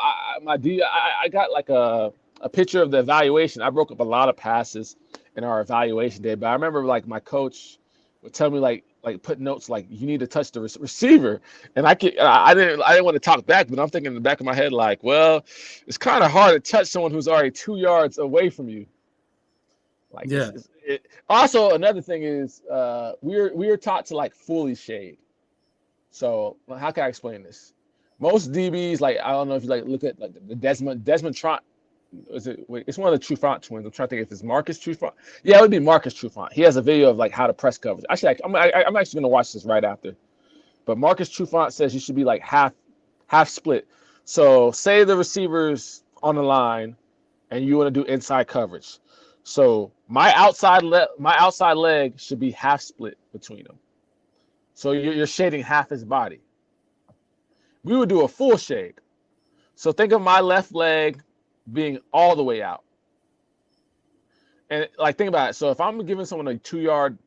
I got like a picture of the evaluation. I broke up a lot of passes in our evaluation day, but I remember like my coach would tell me like put notes like you need to touch the receiver, and I didn't want to talk back, but I'm thinking in the back of my head like, well, it's kind of hard to touch someone who's already 2 yards away from you. Like, yeah. Also, another thing is we were taught to like fully shade. So how can I explain this? Most DBs, like I don't know if you like look at like the Desmond Trot. It's one of the Trufant twins. I'm trying to think if it's Marcus Trufant. Yeah, it would be Marcus Trufant. He has a video of like how to press coverage. Actually, I'm actually going to watch this right after. But Marcus Trufant says you should be like half split. So say the receiver's on the line, and you want to do inside coverage. So my outside leg should be half split between them. So you're shading half his body. We would do a full shade. So think of my left leg being all the way out. And like think about it. So if I'm giving someone a 2-yard,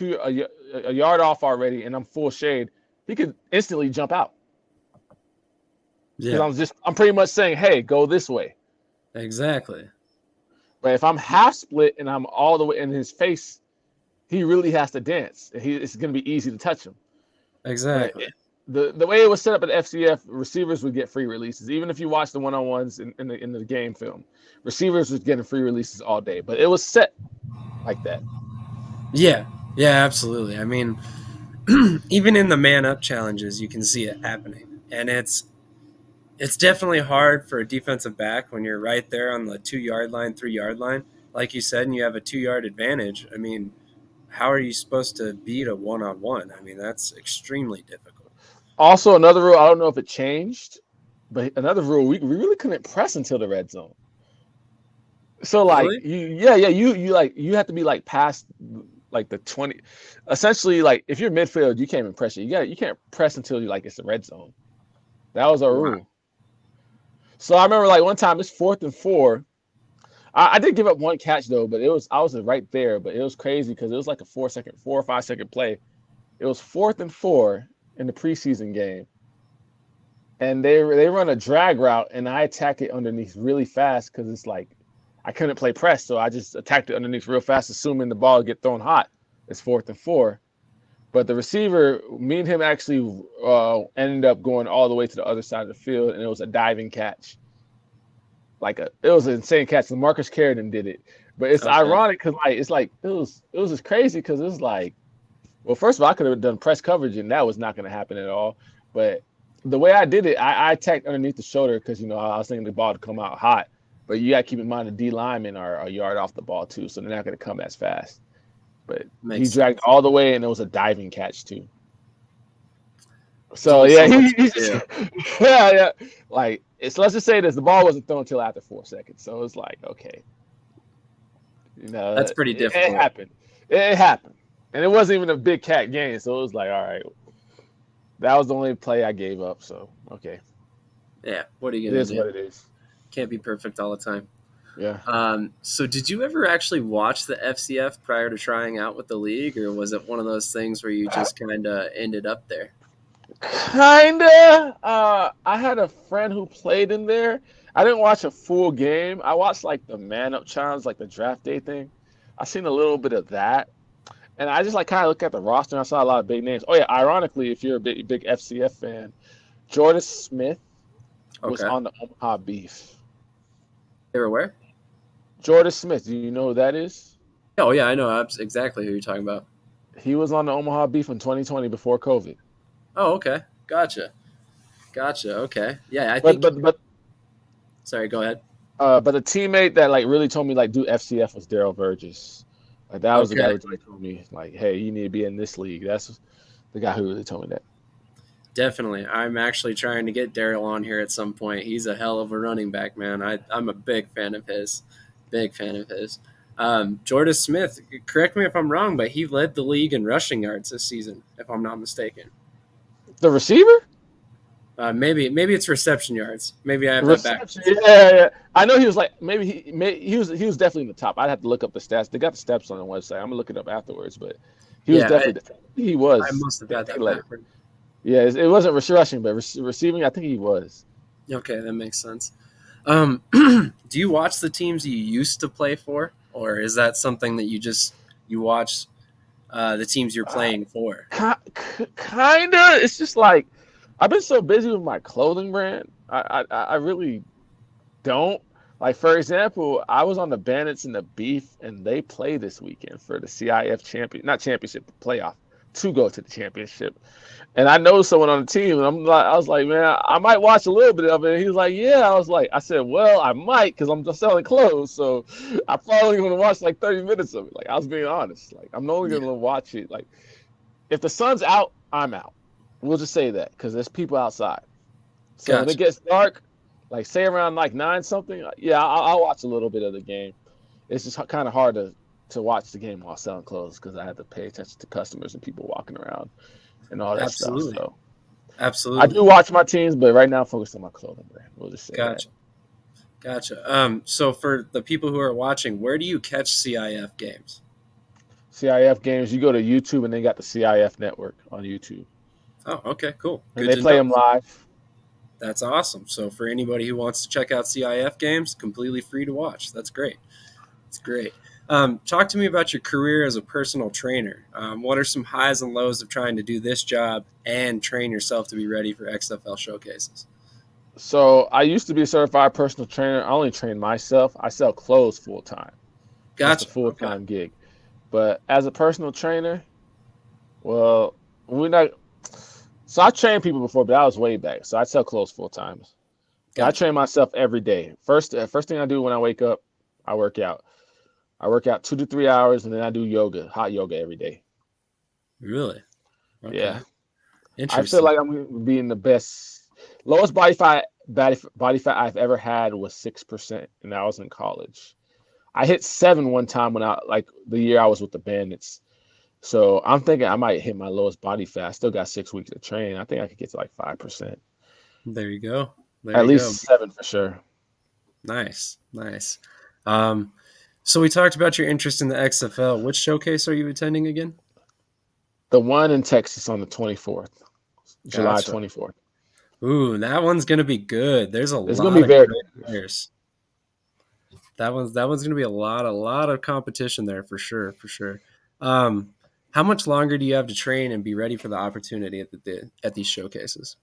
a yard off already, and I'm full shade, he could instantly jump out. Yeah. Because I'm pretty much saying, hey, go this way. Exactly. But if I'm half split and I'm all the way in his face, he really has to dance. It's going to be easy to touch him. Exactly. The way it was set up at FCF, receivers would get free releases. Even if you watch the one-on-ones in the game film, receivers was getting free releases all day. But it was set like that. Yeah, absolutely. I mean, even in the man-up challenges, you can see it happening. And it's definitely hard for a defensive back when you're right there on the 2-yard line, 3-yard line. Like you said, and you have a 2-yard advantage. I mean, how are you supposed to beat a one-on-one? I mean, that's extremely difficult. Also, another rule, I don't know if it changed, but another rule, we really couldn't press until the red zone. So like Really? you have to be like past like the 20. Essentially, like if you're midfield, you can't even press it. You can't press until it's the red zone. That was our rule. So I remember like one time it's 4th and 4. I did give up one catch though, but I was right there, but it was crazy because it was like a 4 or 5 second play. It was 4th and 4 in the preseason game, and they run a drag route, and I attack it underneath really fast because it's like I couldn't play press, so I just attacked it underneath real fast, assuming the ball would get thrown hot. It's 4th and 4, but the receiver, me and him actually ended up going all the way to the other side of the field, and it was a diving catch. It was an insane catch. Marcus Carradine did it, but it's ironic because it was just crazy because it was like. Well, first of all, I could have done press coverage, and that was not going to happen at all. But the way I did it, I attacked underneath the shoulder because, I was thinking the ball to come out hot. But you got to keep in mind the D linemen are a yard off the ball, too, so they're not going to come as fast. But he dragged all the way, and it was a diving catch, too. So, yeah, yeah. Let's just say this. The ball wasn't thrown until after 4 seconds. So, it's like, okay. That's pretty difficult. It happened. It happened. And it wasn't even a big cat game, so it was like, all right. That was the only play I gave up, so, okay. Yeah, what are you going to do? It is what it is. Can't be perfect all the time. Yeah. So did you ever actually watch the FCF prior to trying out with the league, or was it one of those things where you just kind of ended up there? Kinda. I had a friend who played in there. I didn't watch a full game. I watched, the man-up challenge, the draft day thing. I seen a little bit of that. And I just kind of looked at the roster and I saw a lot of big names. Oh yeah, ironically, if you're a big FCF fan, Jordan Smith was on the Omaha Beef. They were where? Jordan Smith. Do you know who that is? Oh yeah, I know exactly who you're talking about. He was on the Omaha Beef in 2020 before COVID. Oh, okay. Gotcha. Okay. Yeah, I think. But sorry, go ahead. But the teammate that really told me do FCF was Daryl Burgess. That was the guy who told me, hey, you need to be in this league. That's the guy who really told me that. Definitely. I'm actually trying to get Daryl on here at some point. He's a hell of a running back, man. I'm a big fan of his. Big fan of his. Jordan Smith, correct me if I'm wrong, but he led the league in rushing yards this season, if I'm not mistaken. The receiver? Maybe it's reception yards. Maybe I have that back. Reception. Yeah. I know he was like maybe he was definitely in the top. I'd have to look up the stats. They got the stats on the website. I'm gonna look it up afterwards, but he was definitely the top. He was. I must have got that like, backward. Yeah, it wasn't rushing, but receiving, I think he was. Okay, that makes sense. Do you watch the teams you used to play for, or is that something that you watch the teams you're playing for? Kinda. It's just like I've been so busy with my clothing brand. I really don't. Like, for example, I was on the Bandits and the Beef, and they play this weekend for the CIF not championship, playoff, to go to the championship. And I know someone on the team, and I was like, man, I might watch a little bit of it. And he was like, yeah. I said, well, I might, because I'm just selling clothes, so I'm probably going to watch like 30 minutes of it. Like, I was being honest. Like, I'm only going to watch it. Like, if the sun's out, I'm out. We'll just say that, because there's people outside. So when it gets dark, like say around like 9 something, yeah, I'll watch a little bit of the game. It's just kind of hard to watch the game while selling clothes, because I have to pay attention to customers and people walking around and all that stuff. So Absolutely. I do watch my teams, but right now I'm focused on my clothing brand. We'll just say that. Gotcha. So for the people who are watching, where do you catch CIF games? CIF games, you go to YouTube, and they got the CIF network on YouTube. Oh, okay, cool. And they play them live. That's awesome. So for anybody who wants to check out CIF games, completely free to watch. That's great. It's great. Talk to me about your career as a personal trainer. What are some highs and lows of trying to do this job and train yourself to be ready for XFL showcases? So I used to be a certified personal trainer. I only train myself. I sell clothes full time. Gotcha. That's a full time gig. But as a personal trainer, well, we're not. So I trained people before, but I was way back. So I sell clothes full time. Gotcha. I train myself every day. First thing I do when I wake up, I work out. I work out 2 to 3 hours, and then I do yoga, hot yoga every day. Really? Okay. Yeah. Interesting. I feel like I'm going to be in the best. Lowest body fat I've ever had was 6%, and I was in college. I hit 7 one time when the year I was with the Bandits. So I'm thinking I might hit my lowest body fat. I still got 6 weeks to train. I think I could get to like 5%. There you go. At least 7 for sure. Nice. So we talked about your interest in the XFL. Which showcase are you attending again? The one in Texas on the 24th, July 24th. Ooh, that one's gonna be good. There's a it's lot gonna be of very great players. That one's gonna be a lot of competition there for sure. How much longer do you have to train and be ready for the opportunity at these showcases?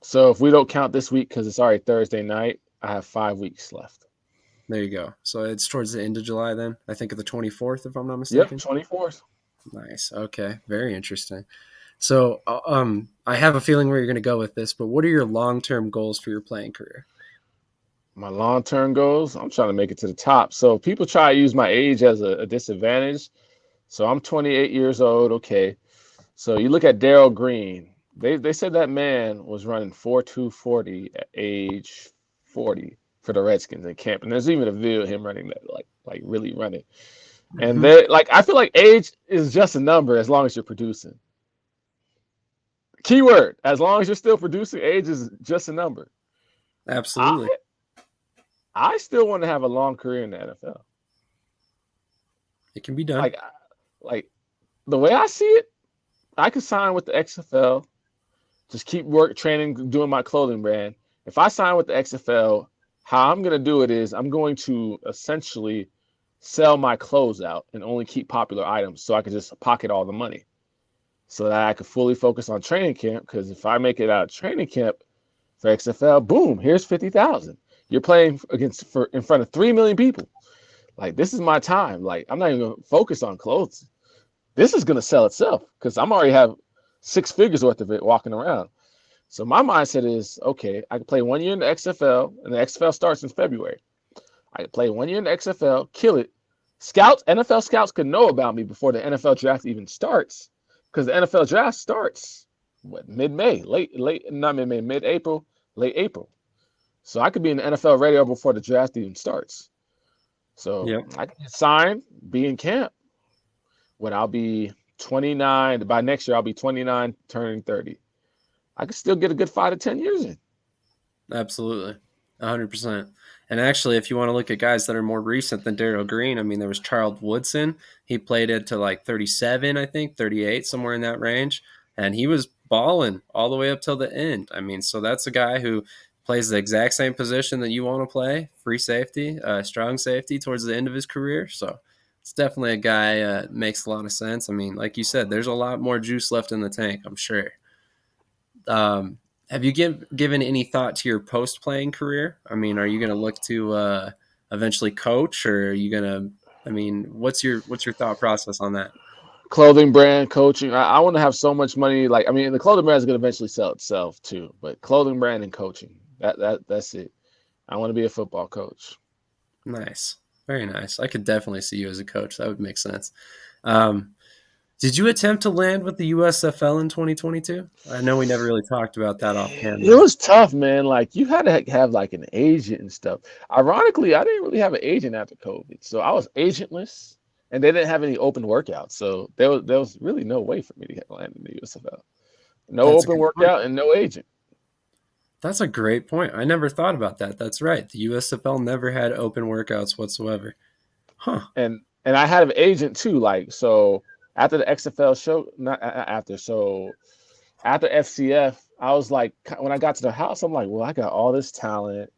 So if we don't count this week, because it's already Thursday night, I have 5 weeks left. There you go. So it's towards the end of July then? I think of the 24th, if I'm not mistaken. Yep, 24th. Nice. Okay. Very interesting. So I have a feeling where you're going to go with this, but what are your long-term goals for your playing career? My long-term goals? I'm trying to make it to the top. So people try to use my age as a disadvantage. So I'm 28 years old. Okay. So you look at Darryl Green. They said that man was running 4.240 at age 40 for the Redskins in camp. And there's even a video of him running that, like really running. And I feel like age is just a number as long as you're producing. Keyword, as long as you're still producing, age is just a number. Absolutely. I still want to have a long career in the NFL. It can be done. Like the way I see it, I could sign with the XFL, just keep training, doing my clothing brand. If I sign with the XFL, how I'm going to do it is I'm going to essentially sell my clothes out and only keep popular items so I could just pocket all the money so that I could fully focus on training camp. Because if I make it out of training camp for XFL, boom, here's $50,000. You're playing in front of 3 million people. Like, this is my time. Like, I'm not even going to focus on clothes. This is going to sell itself because I'm already have 6 figures worth of it walking around. So my mindset is, okay, I can play 1 year in the XFL, and the XFL starts in February. I can play 1 year in the XFL, kill it. NFL scouts could know about me before the NFL draft even starts, because the NFL draft starts mid-May, mid-April, late April. So I could be in the NFL radio before the draft even starts. So Yep. I can sign, be in camp when I'll be 29. By next year, I'll be 29, turning 30. I can still get a good 5 to 10 years in. Absolutely. 100%. And actually, if you want to look at guys that are more recent than Darryl Green, I mean, there was Charles Woodson. He played it to like 37, I think, 38, somewhere in that range. And he was balling all the way up till the end. I mean, so that's a guy who plays the exact same position that you want to play, free safety, strong safety towards the end of his career. So it's definitely a guy makes a lot of sense. I mean, like you said, there's a lot more juice left in the tank, I'm sure. Have you given any thought to your post playing career? I mean, are you going to look to eventually coach, or are you going to? I mean, what's your thought process on that? Clothing brand, coaching. I want to have so much money. Like, I mean, the clothing brand is going to eventually sell itself too, but clothing brand and coaching. That's it. I want to be a football coach. Nice, very nice. I could definitely see you as a coach. That would make sense. Did you attempt to land with the USFL in 2022? I know we never really talked about that off It camera. was tough, man. Like, you had to have like an agent and stuff. Ironically, I didn't really have an agent after COVID, so I was agentless, and they didn't have any open workouts. So there was really no way for me to get land in the USFL. No That's a open good point. workout and no agent. That's a great point. I never thought about that. That's right. The USFL never had open workouts whatsoever. Huh. And I had an agent too. Like, so after the XFL show, not after, so after FCF, I was like, when I got to the house, I'm like, well, I got all this talent.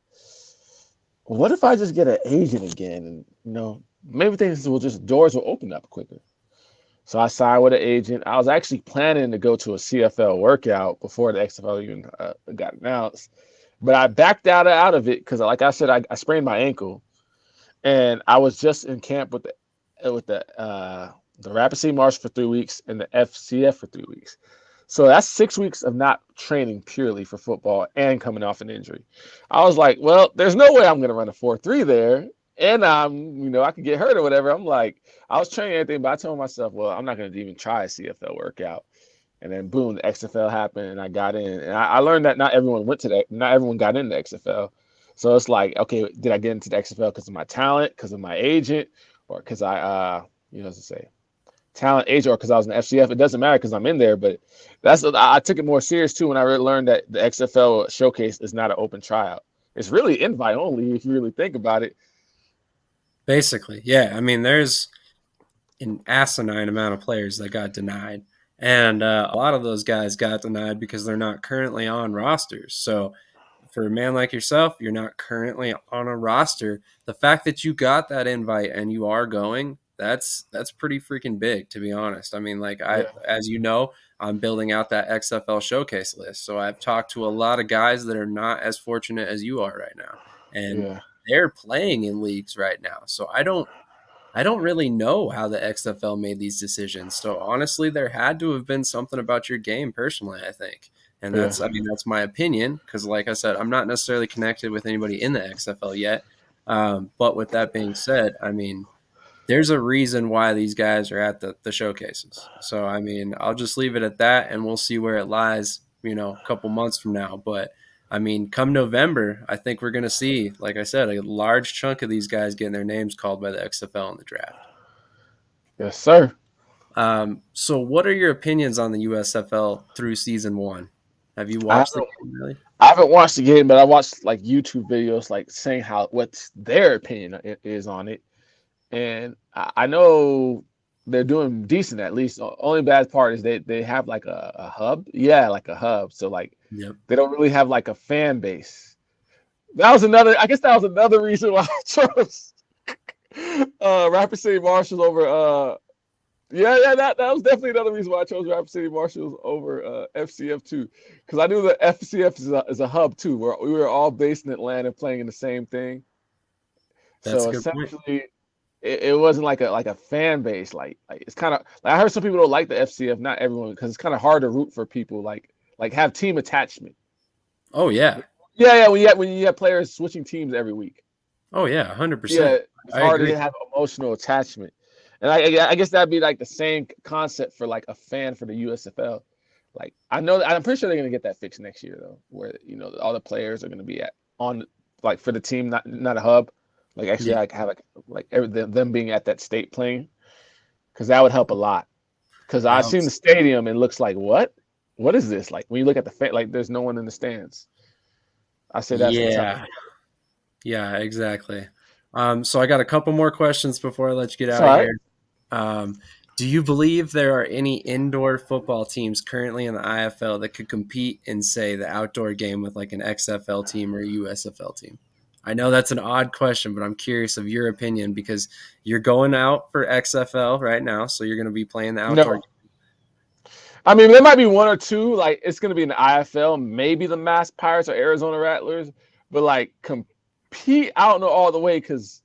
What if I just get an agent again? And maybe things will doors will open up quicker. So I signed with an agent. I was actually planning to go to a CFL workout before the XFL even got announced, but I backed out of it because, like I said, I sprained my ankle, and I was just in camp with the Rapid City March for 3 weeks and the FCF for 3 weeks. So that's 6 weeks of not training purely for football and coming off an injury. I was like, well, there's no way I'm going to run a 4.3 there. And I could get hurt or whatever. I'm like, I was training everything, but I told myself, well, I'm not going to even try a CFL workout. And then boom, the XFL happened, and I got in. And I learned that not everyone got into XFL. So it's like, okay, did I get into the XFL because of my talent, because of my agent, or because talent, age, or because I was in the FCF? It doesn't matter because I'm in there. But I took it more serious too when I really learned that the XFL showcase is not an open tryout. It's really invite only if you really think about it. Basically, yeah. I mean, there's an asinine amount of players that got denied. And a lot of those guys got denied because they're not currently on rosters. So for a man like yourself, you're not currently on a roster. The fact that you got that invite and you are going, that's pretty freaking big, to be honest. I mean, like as you know, I'm building out that XFL showcase list. So I've talked to a lot of guys that are not as fortunate as you are right now. And they're playing in leagues right now. So I don't really know how the XFL made these decisions. So honestly, there had to have been something about your game personally, I think. And that's my opinion, because like I said, I'm not necessarily connected with anybody in the XFL yet. But with that being said, I mean, there's a reason why these guys are at the showcases. So, I mean, I'll just leave it at that, and we'll see where it lies, a couple months from now. But, I mean, come November, I think we're going to see, like I said, a large chunk of these guys getting their names called by the XFL in the draft. Yes, sir. So what are your opinions on the USFL through season 1? Have you watched the game, really? I haven't watched the game, but I watched like YouTube videos like saying what's their opinion is on it. And I know they're doing decent, at least. The only bad part is they have like a hub. Yeah, like a hub. So like they don't really have like a fan base. I guess that was another reason why I chose Rapid City Marshals over that was definitely another reason why I chose Rapid City Marshals over FCF too. Because I knew that FCF is a hub too, where we were all based in Atlanta playing in the same thing. That's so essentially it wasn't like a fan base. Like it's kind of like I heard some people don't like the FCF, not everyone, because it's kind of hard to root for people like have team attachment. Oh yeah. Yeah. When you have players switching teams every week. Oh yeah, 100%. Yeah, it's hard to have emotional attachment, and I guess that'd be like the same concept for like a fan for the USFL. Like I'm pretty sure they're gonna get that fixed next year though, where all the players are gonna be on like for the team, not a hub. Like actually, Yeah. like have them being at that state playing, because that would help a lot. Because I've seen the stadium and it looks like what? What is this? Like when you look at the like there's no one in the stands. I say that's a tough. Yeah, exactly. So I got a couple more questions before I let you get It's out all of right. here. Do you believe there are any indoor football teams currently in the IFL that could compete in, say, the outdoor game with like an XFL team or a USFL team? I know that's an odd question, but I'm curious of your opinion because you're going out for XFL right now, so you're going to be playing the outdoor game. No. I mean, there might be one or two. Like it's going to be in the IFL, maybe the Mass Pirates or Arizona Rattlers, but like compete out and all the way because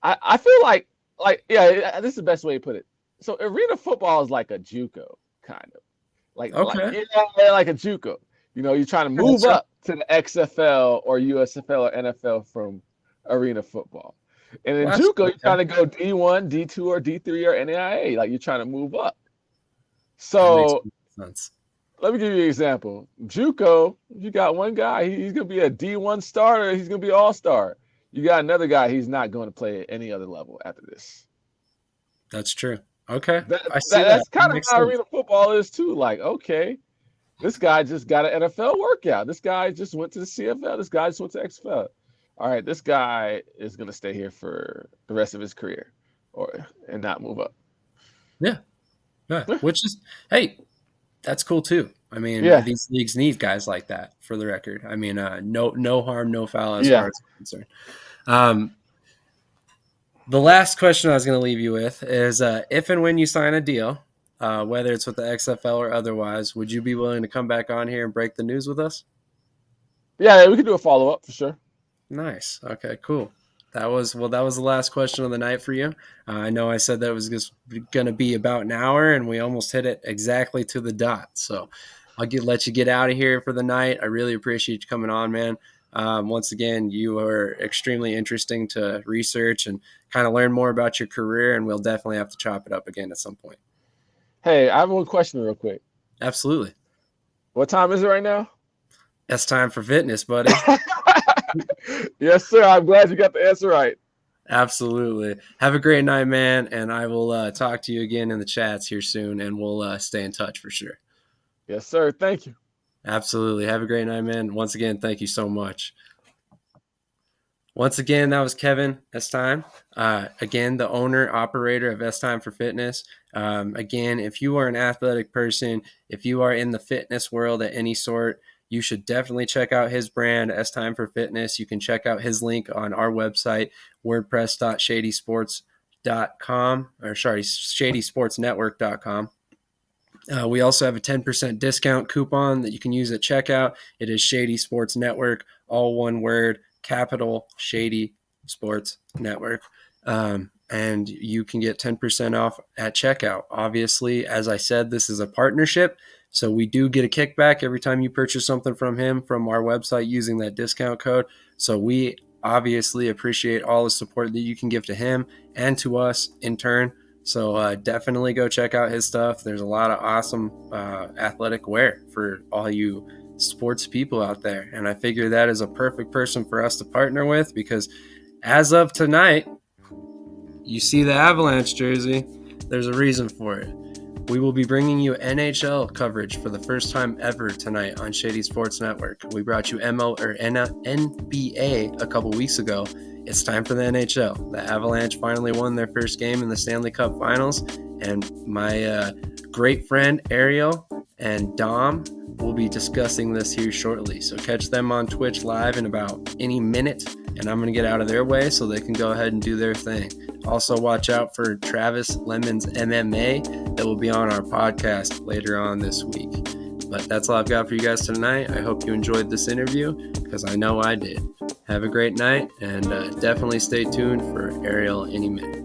I feel like yeah, this is the best way to put it. So arena football is like a JUCO kind of like like a JUCO. You know, you're trying to move up to the XFL or USFL or NFL from arena football. And in JUCO, you're trying to go D1, D2, or D3 or NAIA. Like you're trying to move up. So let me give you an example. JUCO, you got one guy, he's going to be a D1 starter. He's going to be all-star. You got another guy, he's not going to play at any other level after this. That's true. Okay. That's kind of how arena football is too. Like, okay, this guy just got an NFL workout. This guy just went to the CFL. This guy just went to XFL. All right, this guy is going to stay here for the rest of his career and not move up. Yeah. Which is, hey, that's cool too. I mean, these leagues need guys like that for the record. I mean, no harm, no foul as far as I'm concerned. The last question I was going to leave you with is if and when you sign a deal, whether it's with the XFL or otherwise, would you be willing to come back on here and break the news with us? Yeah, we could do a follow-up for sure. Nice. Okay, cool. That was the last question of the night for you. I know I said that it was just going to be about an hour, and we almost hit it exactly to the dot. So I'll let you get out of here for the night. I really appreciate you coming on, man. Once again, you are extremely interesting to research and kind of learn more about your career, and we'll definitely have to chop it up again at some point. Hey, I have one question real quick. Absolutely. What time is it right now? It's time for fitness, buddy. Yes, sir. I'm glad you got the answer right. Absolutely. Have a great night, man, and I will talk to you again in the chats here soon, and we'll stay in touch for sure. Yes, sir. Thank you. Absolutely. Have a great night, man. Once again, thank you so much. Once again, that was Kevin Estime. Again, the owner, operator of Estime for Fitness. Again, if you are an athletic person, if you are in the fitness world at any sort, you should definitely check out his brand, Estime for Fitness. You can check out his link on our website, wordpress.shadysports.com, or sorry, shadysportsnetwork.com. We also have a 10% discount coupon that you can use at checkout. It is Shady Sports Network, all one word, capital Shady Sports Network. And you can get 10% off at checkout. Obviously, as I said, this is a partnership. So we do get a kickback every time you purchase something from him from our website using that discount code. So we obviously appreciate all the support that you can give to him and to us in turn. So definitely go check out his stuff. There's a lot of awesome athletic wear for all you sports people out there. And I figure that is a perfect person for us to partner with because as of tonight, you see the Avalanche jersey. There's a reason for it. We will be bringing you NHL coverage for the first time ever tonight on Shady Sports Network. We brought you NBA a couple weeks ago. It's time for the NHL. The Avalanche finally won their first game in the Stanley Cup Finals, and my great friend Ariel and Dom will be discussing this here shortly. So catch them on Twitch live in about any minute, and I'm going to get out of their way so they can go ahead and do their thing. Also, watch out for Travis Lemon's MMA that will be on our podcast later on this week. But that's all I've got for you guys tonight. I hope you enjoyed this interview because I know I did. Have a great night and definitely stay tuned for Ariel any minute.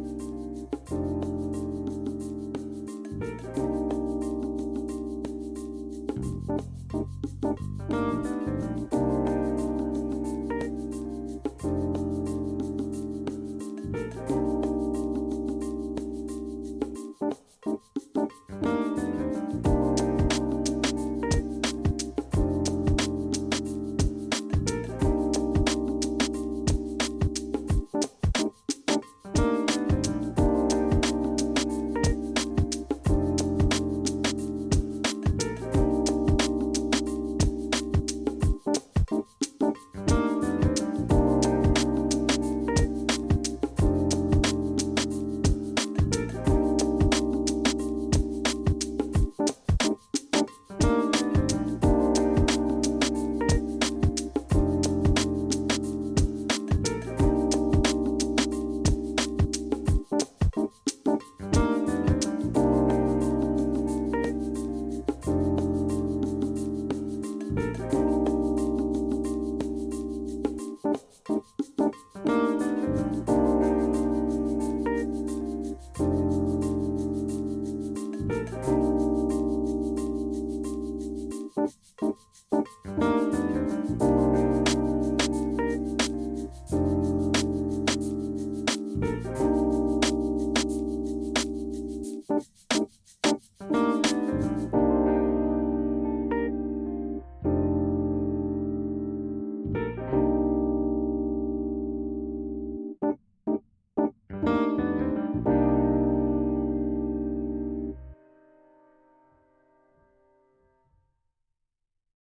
Peace.